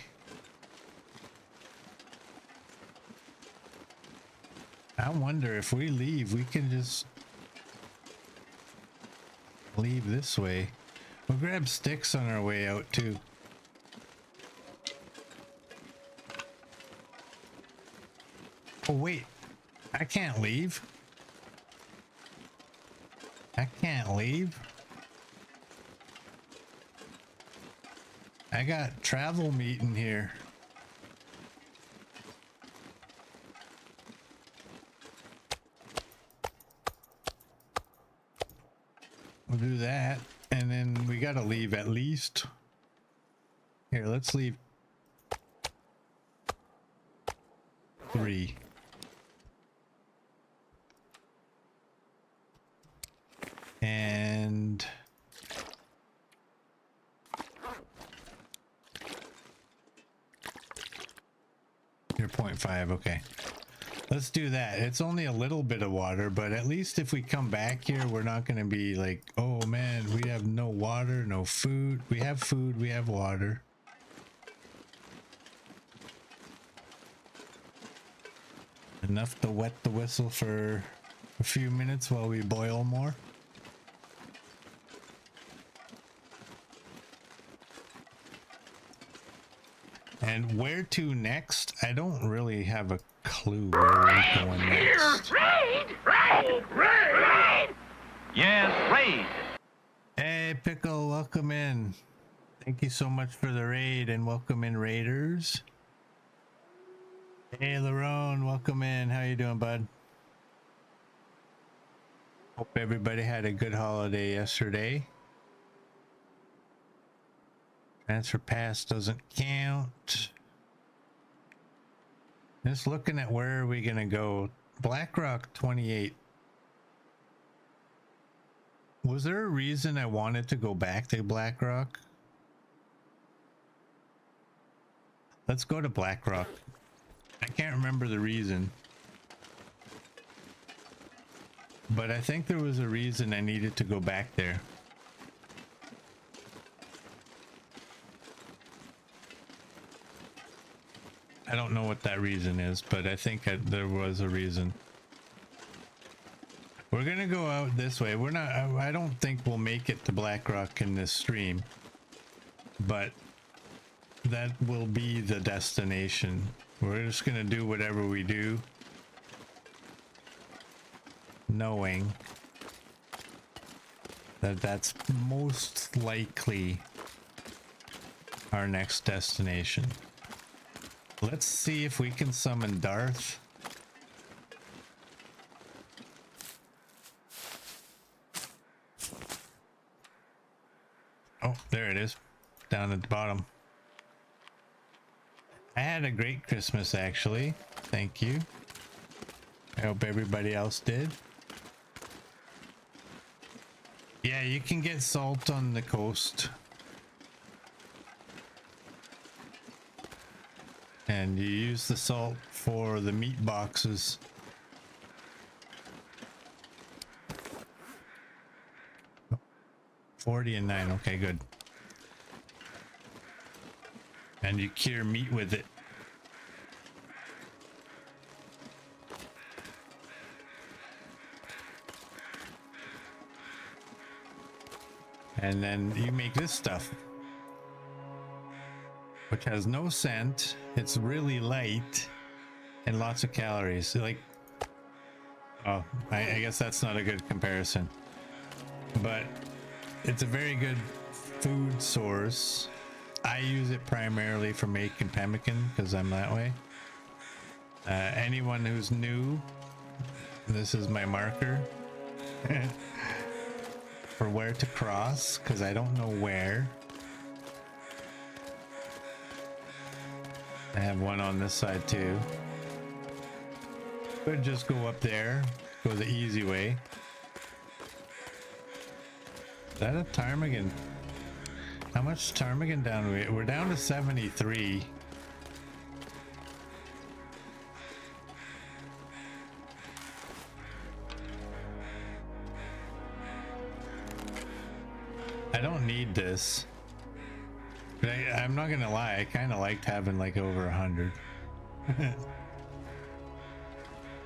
I wonder if we leave, we can just leave this way. We'll grab sticks on our way out too. Oh wait, I can't leave. I can't leave. I got travel meeting here. We'll do that, and then we gotta leave at least. Here, let's leave 3. And you're 0.5, okay. Let's do that. It's only a little bit of water, but at least if we come back here, we're not going to be like, oh man, we have no water, no food. We have food, we have water. Enough to wet the whistle for a few minutes while we boil more. And where to next? I don't really have a clue where we're going next. Raid! Yes, raid! Hey, Pickle, welcome in. Thank you so much for the raid, and welcome in, raiders. Hey, Larone, welcome in. How you doing, bud? Hope everybody had a good holiday yesterday. Transfer pass doesn't count. Just looking at where are we gonna go. Blackrock 28. Was there a reason I wanted to go back to Blackrock? Let's go to Blackrock. I can't remember the reason, but I think there was a reason I needed to go back there. I don't know what that reason is, but I think there was a reason. We're gonna go out this way. We're not, I don't think we'll make it to Blackrock in this stream, but that will be the destination. We're just gonna do whatever we do, knowing that that's most likely our next destination. Let's see if we can summon Darth. Oh, there it is, down at the bottom. I had a great Christmas, actually. Thank you. I hope everybody else did. Yeah, you can get salt on the coast. And you use the salt for the meat boxes. Oh, 40 and 9, okay, good. And you cure meat with it. And then you make this stuff, which has no scent. It's really light and lots of calories. Like, Oh, I guess that's not a good comparison. But it's a very good food source. I use it primarily for making pemmican because I'm that way. Anyone who's new, this is my marker for where to cross because I don't know where. I have one on this side too. Could just go up there, go the easy way. Is that a ptarmigan? How much ptarmigan down we're down to 73. I don't need this. But I'm not gonna lie, I kind of liked having like over 100.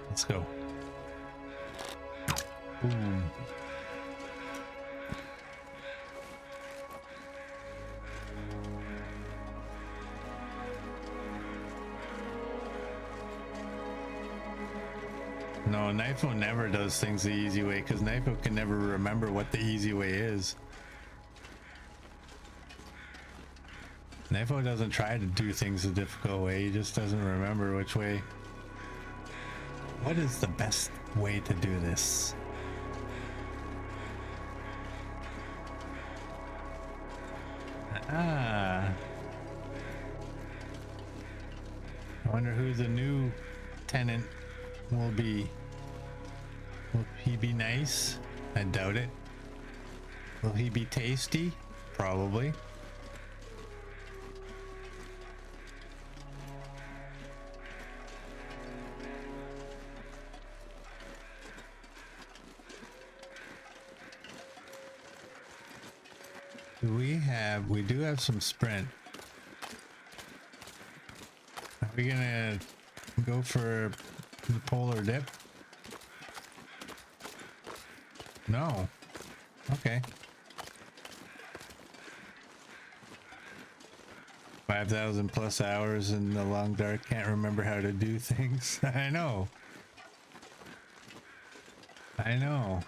Let's go. Boom. No, Knifo never does things the easy way because Knifo can never remember what the easy way is. Knifo doesn't try to do things the difficult way, he just doesn't remember which way. What is the best way to do this? Ah. I wonder who the new tenant will be. Will he be nice? I doubt it. Will he be tasty? Probably. We do have some sprint. Are we gonna go for the polar dip? No. Okay. 5,000 plus hours in the long dark, can't remember how to do things. I know. I know.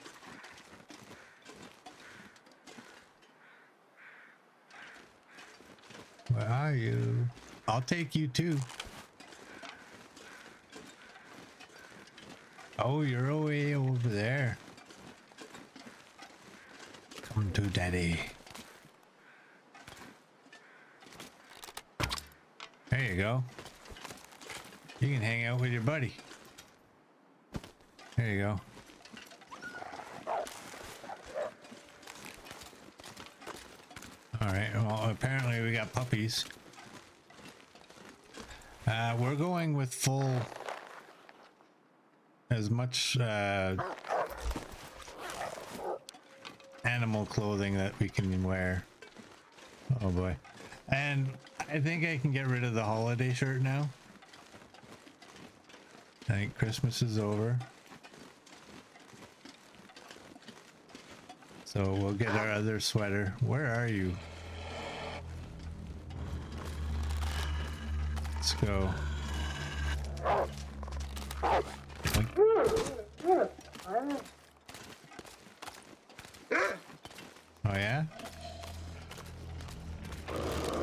Where are you? I'll take you too. Oh, you're way over there. Come to daddy. There you go. You can hang out with your buddy. There you go. Alright, well, apparently we got puppies. We're going with full... as much animal clothing that we can wear. Oh boy. And I think I can get rid of the holiday shirt now. I think Christmas is over. So we'll get our other sweater. Where are you? Let's go. Oh yeah?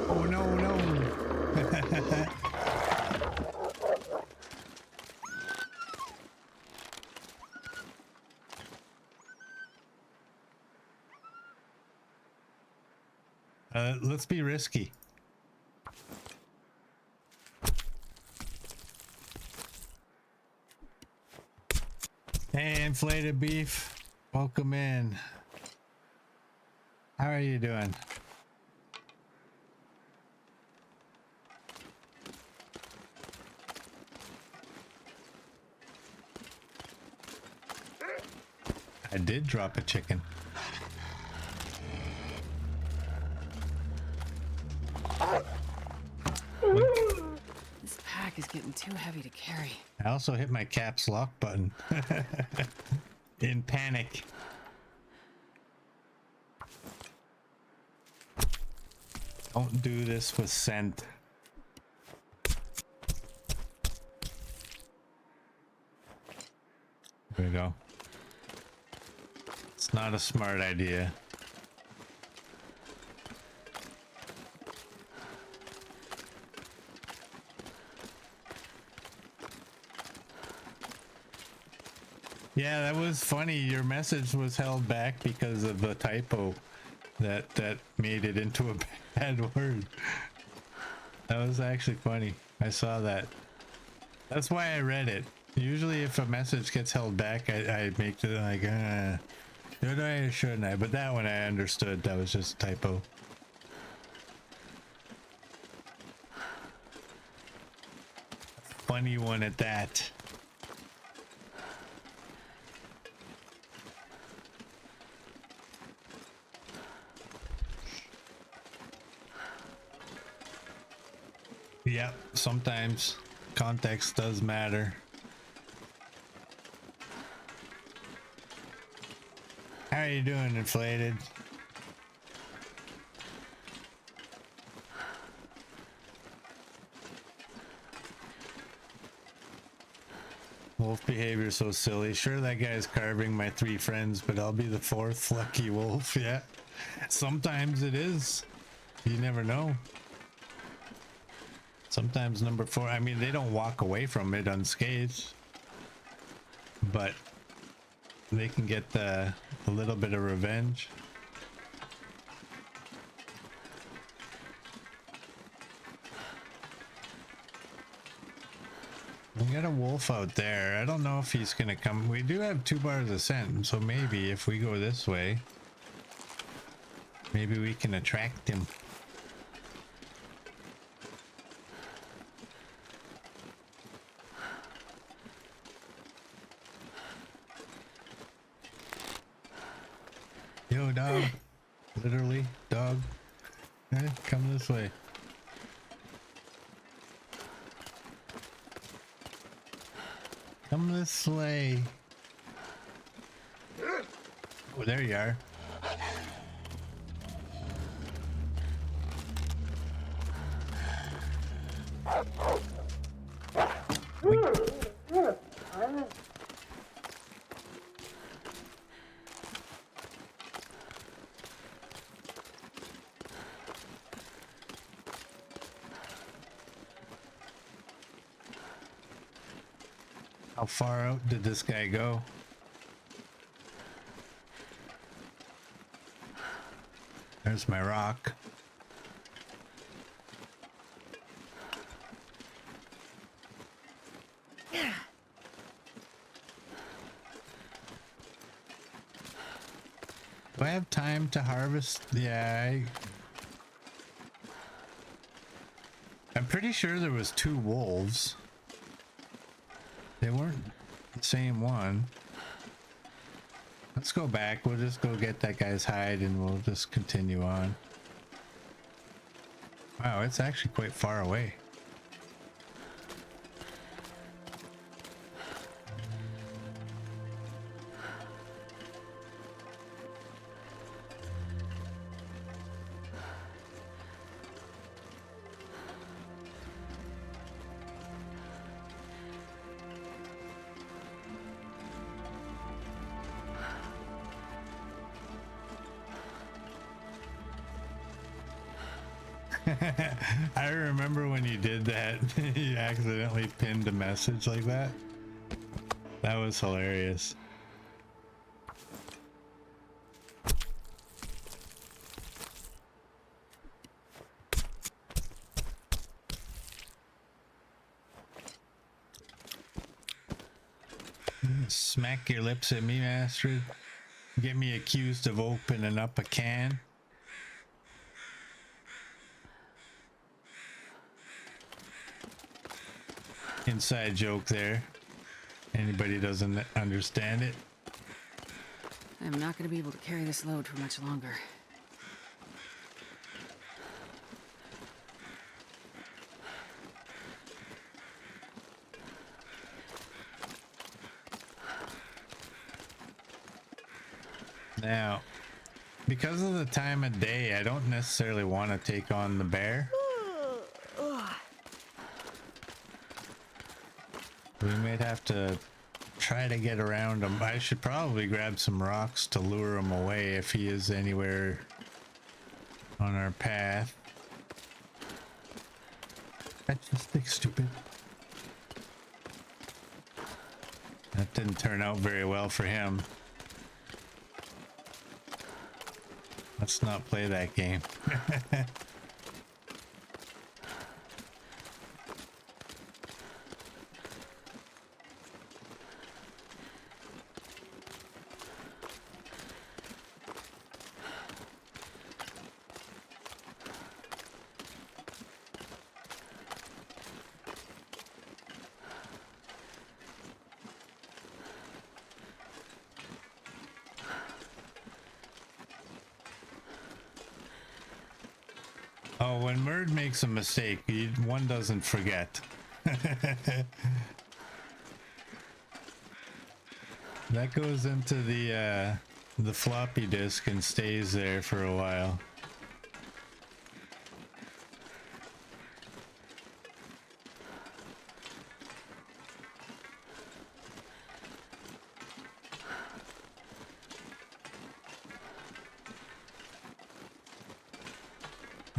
Oh no, no. Let's be risky. Hey, inflated beef. Welcome in. How are you doing? I did drop a chicken. This pack is getting too heavy to carry. I also hit my caps lock button in panic. Don't do this with scent. There we go. It's not a smart idea. Yeah, that was funny. Your message was held back because of a typo that made it into a bad word. That was actually funny. I saw that. That's why I read it. Usually if a message gets held back, I make it like, should I or shouldn't I? But that one I understood. That was just a typo. Funny one at that. Yep, sometimes context does matter. How are you doing, Inflated? Wolf behavior so silly. Sure, that guy's carving my 3 friends, but I'll be the 4th lucky wolf. Yeah, sometimes it is. You never know. Sometimes number 4, I mean, they don't walk away from it unscathed, but they can get a little bit of revenge. We got a wolf out there. I don't know if he's gonna come. We do have 2 bars of scent, so maybe if we go this way, maybe we can attract him. Yo, dog. Literally, dog. Hey, come this way. Come this way. Oh, there you are. How far out did this guy go? There's my rock. Do I have time to harvest? Yeah, I'm pretty sure there was 2 wolves. They weren't the same one. Let's go back. We'll just go get that guy's hide and we'll just continue on. Wow, it's actually quite far away. I remember when you did that, you accidentally pinned a message like that. That was hilarious. Smack your lips at me, Astrid. Get me accused of opening up a can. Inside joke there. Anybody doesn't understand it. I'm not going to be able to carry this load for much longer. Now, because of the time of day, I don't necessarily want to take on the bear. We might have to try to get around him. I should probably grab some rocks to lure him away if he is anywhere on our path. Catch the stick, stupid. That didn't turn out very well for him. Let's not play that game. Oh, when Murd makes a mistake, one doesn't forget. That goes into the floppy disk and stays there for a while.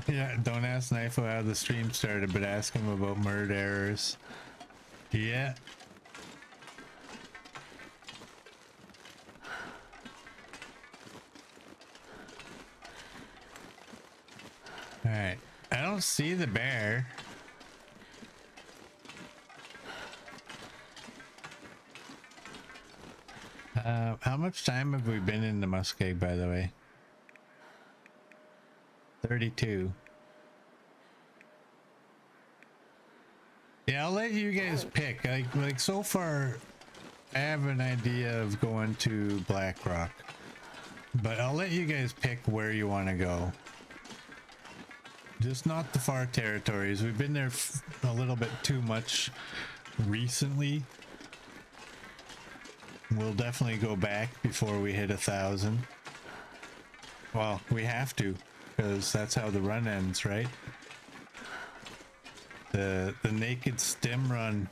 Yeah, don't ask Knifo how the stream started, but ask him about Murd errors. Yeah. Alright. I don't see the bear. How much time have we been in the muskeg, by the way? 32. Yeah, I'll let you guys pick. Like so far, I have an idea of going to Black Rock, but I'll let you guys pick where you want to go. Just not the far territories. We've been there a little bit too much recently. We'll definitely go back before we hit 1,000. Well, we have to, because that's how the run ends, right? The naked stim run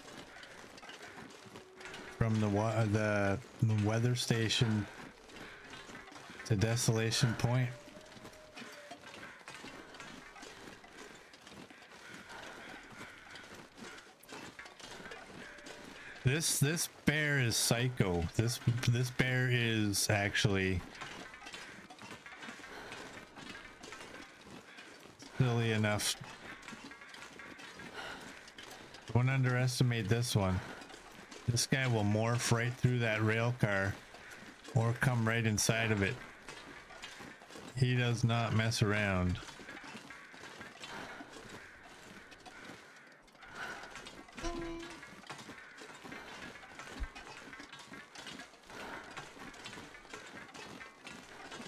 from the weather station to Desolation Point. This bear is psycho. This bear is actually silly enough. Don't underestimate this one. This guy will morph right through that rail car or come right inside of it. He does not mess around.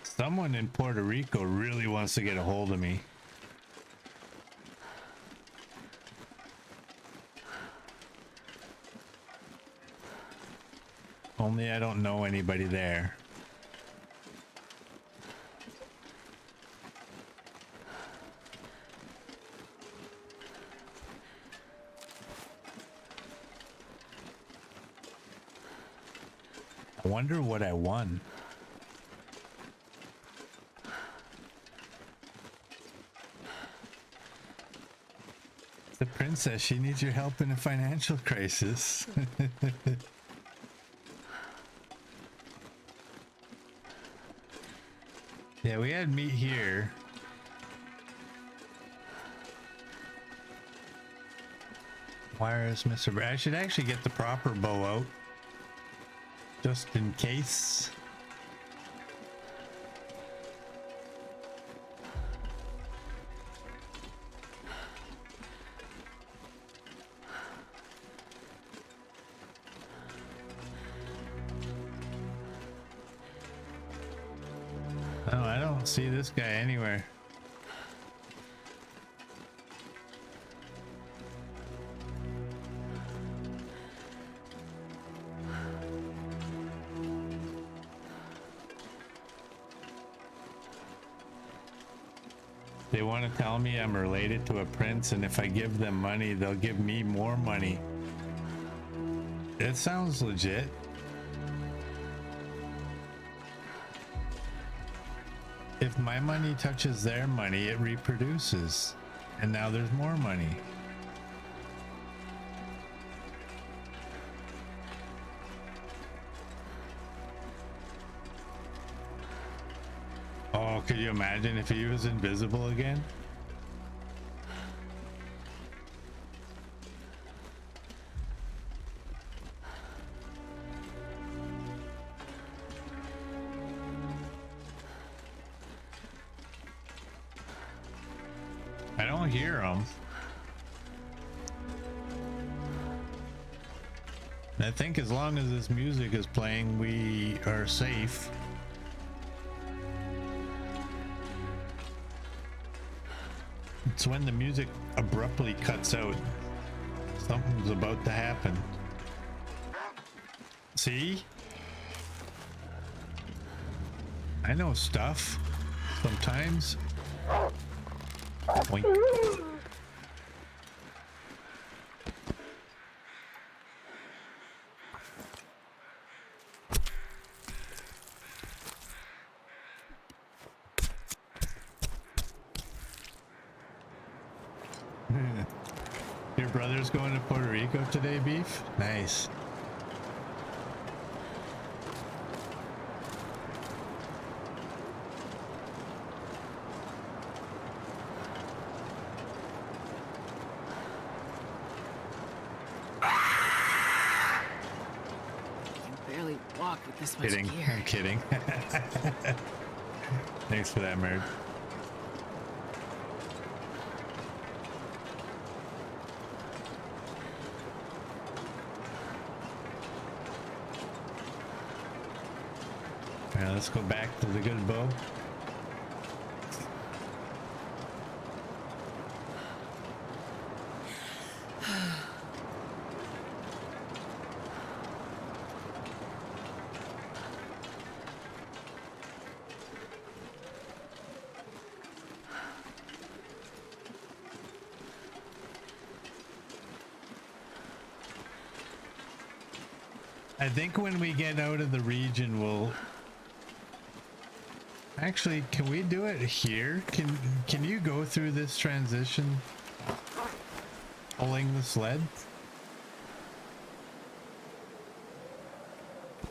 Someone in Puerto Rico really wants to get a hold of me. Only I don't know anybody there. I wonder what I won. The princess, she needs your help in a financial crisis. Yeah, we had meat here. Where is Mr. Br- I should actually get the proper bow out. Just in case. Oh, I don't see this guy anywhere. They want to tell me I'm related to a prince, and if I give them money, they'll give me more money. It sounds legit. if my money touches their money, it reproduces. And now there's more money. Oh, could you imagine if he was invisible again? I don't hear him. I think as long as this music is playing, we are safe. It's when the music abruptly cuts out. Something's about to happen. See? I know stuff. Sometimes. Boink. Your brother's going to Puerto Rico today, Beef? Nice. I can barely walk with this much Kidding. gear. I'm kidding. Thanks for that, Merd. Alright, let's go back to the good bow. I think when we get out of the region, we'll actually, can we do it here? Can you go through this transition pulling the sled?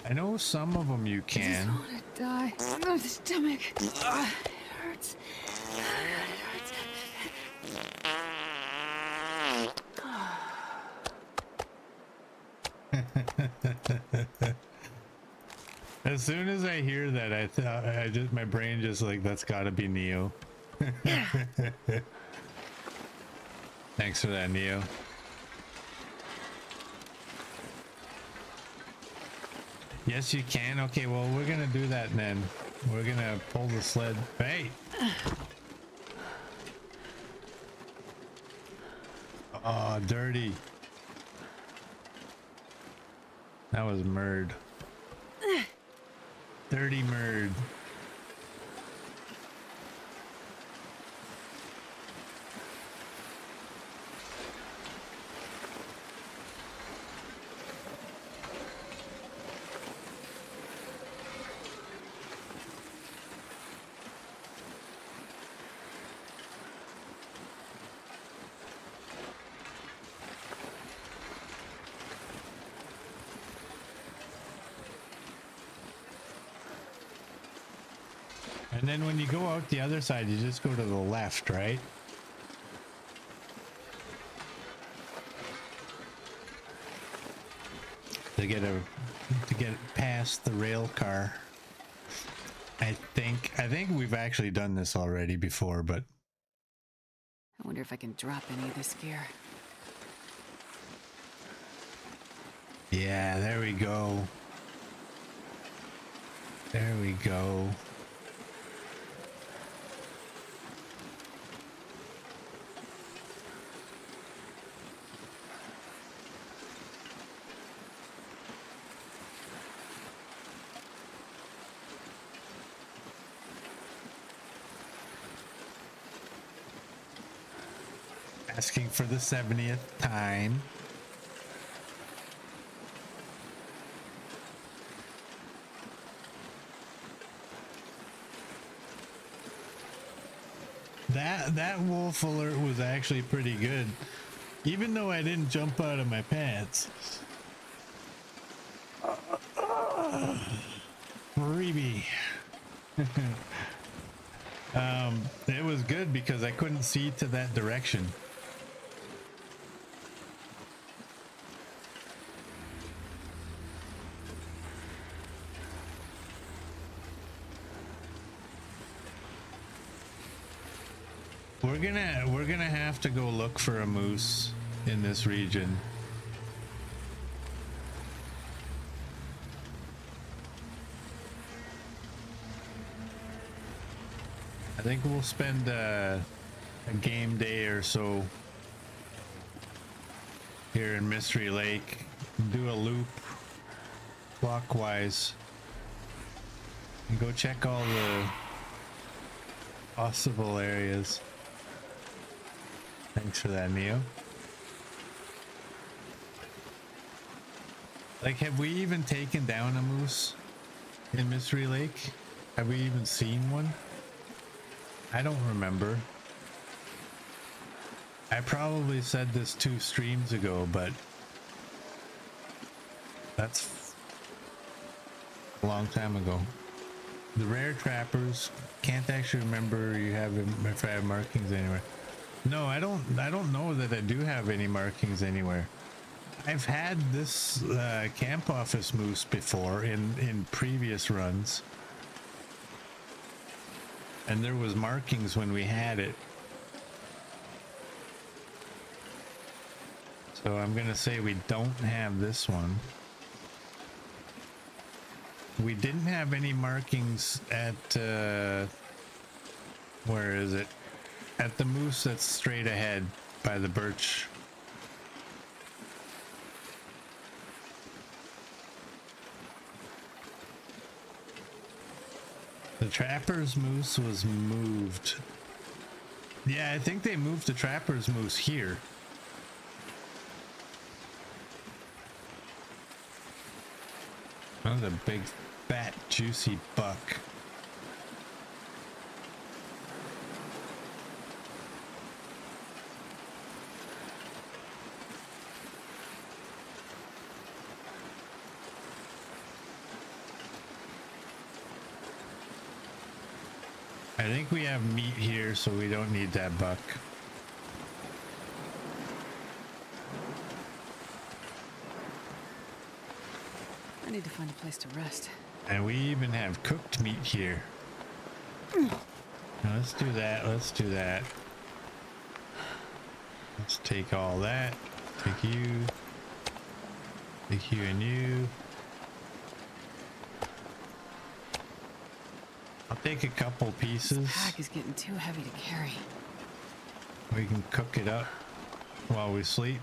I know some of them you I can. just want to die. My stomach. It hurts. It hurts. As soon as I hear that, I thought my brain just like, that's gotta be Neo. Thanks for that, Neo. Yes, you can. Okay, well, we're gonna do that then. We're gonna pull the sled. Hey! Oh, dirty. That was Merd. Dirty Merd. And then when you go out the other side, you just go to the left, right? To get past the rail car. I think we've actually done this already before, but I wonder if I can drop any of this gear. yeah, there we go. There we go. Asking for the 70th time. That wolf alert was actually pretty good, even though I didn't jump out of my pants. Freebie. It was good because I couldn't see to that direction. We're gonna have to go look for a moose in this region. I think we'll spend a game day or so here in Mystery Lake, do a loop clockwise, and go check all the possible areas. Thanks for that, Neo. Like, have we even taken down a moose in Mystery Lake? Have we even seen one? I don't remember. I probably said this 2 streams ago, but that's a long time ago. The rare trappers, can't actually remember you have if I have markings anywhere. No, I don't know that I do have any markings anywhere. I've had this camp office moose before in previous runs, and there was markings when we had it. So I'm gonna say we don't have this one. We didn't have any markings at where is it? At the moose that's straight ahead by the birch. The trapper's moose was moved. Yeah, I think they moved the trapper's moose here. That was a big, fat, juicy buck. I think we have meat here, so we don't need that buck. I need to find a place to rest. And we even have cooked meat here. Now let's do that. Let's do that. Let's take all that. Take you. Take you and you. I'll take a couple pieces. This pack is getting too heavy to carry. We can cook it up while we sleep.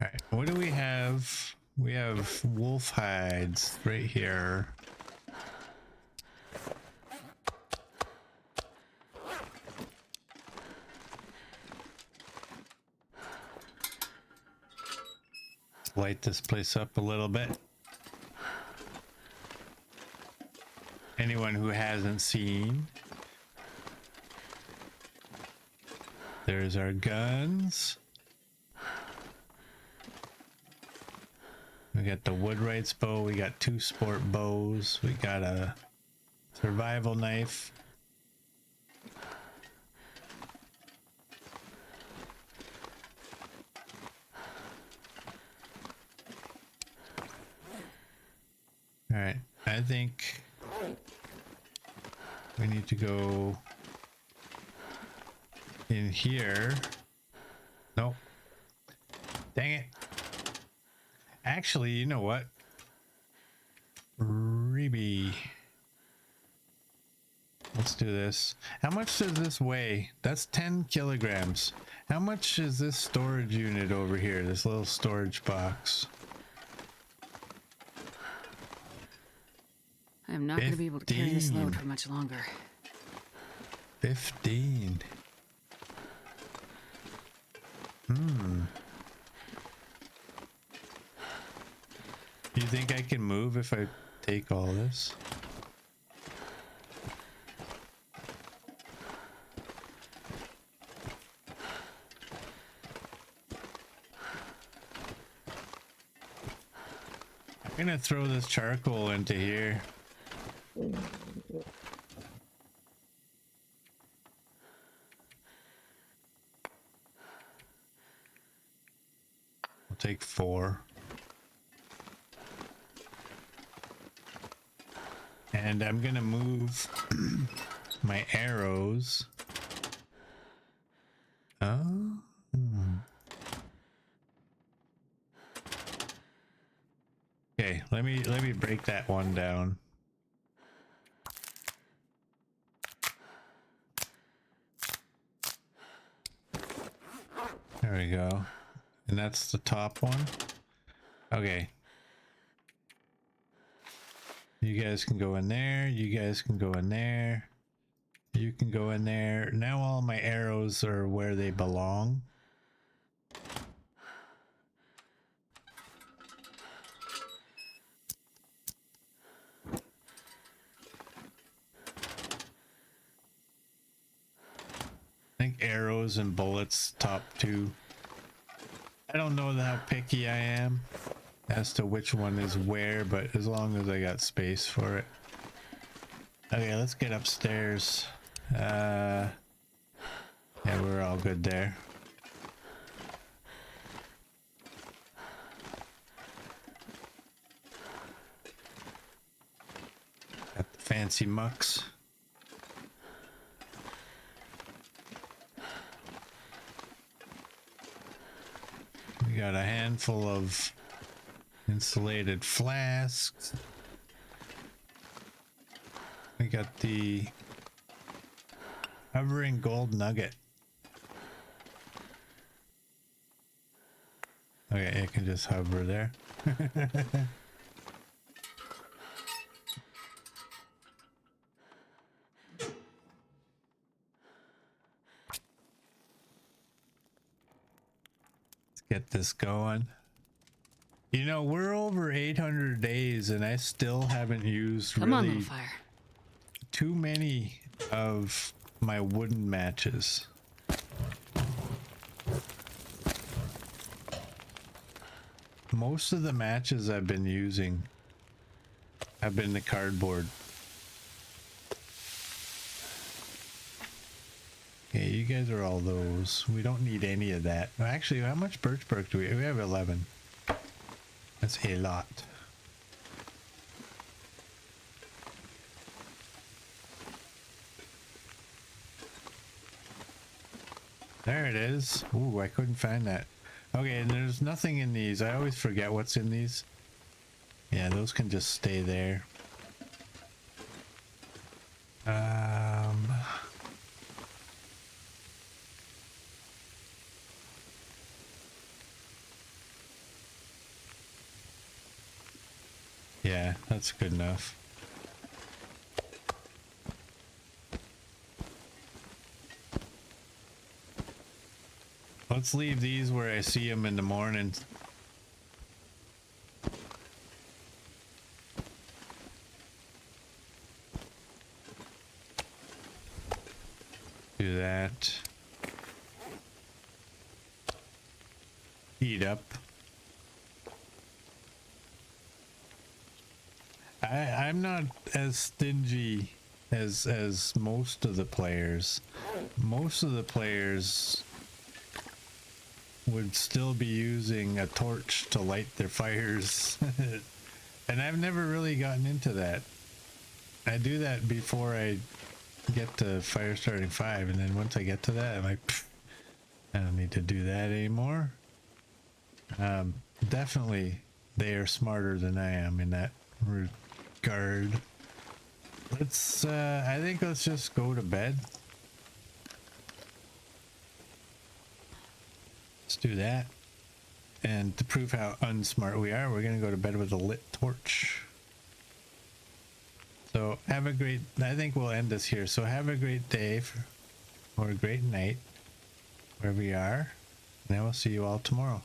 Alright, what do we have? We have wolf hides right here. Light this place up a little bit. Anyone who hasn't seen, there's our guns. We got the Woodwright's bow. We got 2 sport bows. We got a survival knife. All right, I think we need to go in here. Nope. Dang it. Actually, you know what? Reeby. Let's do this. How much does this weigh? That's 10 kilograms. How much is this storage unit over here? This little storage box. I am not going to be able to carry this load for much longer. 15. Do you think I can move if I take all this? I'm gonna throw this charcoal into here. I'll take 4. And I'm gonna move my arrows. Oh. Okay, let me break that one down. There we go. And that's the top one. Okay. You guys can go in there. You guys can go in there. You can go in there. Now all my arrows are where they belong. I think arrows and bullets top 2. I don't know how picky I am as to which one is where, but as long as I got space for it. Okay, let's get upstairs. Yeah, we're all good there. Got the fancy mucks. We got a handful of insulated flasks. We got the hovering gold nugget. Okay, I can just hover there. Let's get this going. You know, we're over 800 days and I still haven't used Come on, really little fire. too many of my wooden matches. Most of the matches I've been using have been the cardboard. Okay, you guys are all those. We don't need any of that. Actually, how much birch bark do we have? We have 11. That's a lot. There it is. Ooh, I couldn't find that. Okay, and there's nothing in these. I always forget what's in these. Yeah, those can just stay there. Yeah, that's good enough. Let's leave these where I see them in the morning. Do that. Heat up. I'm not as stingy as most of the players. Most of the players would still be using a torch to light their fires. And I've never really gotten into that. I do that before I get to fire starting 5, and then once I get to that, I'm like, I don't need to do that anymore. Definitely they are smarter than I am in that regard. Let's I think let's just go to bed. Let's do that. And to prove how unsmart we are, we're gonna go to bed with a lit torch. So have a great, I think we'll end this here. So have a great day or a great night wherever you are. And I will see you all tomorrow.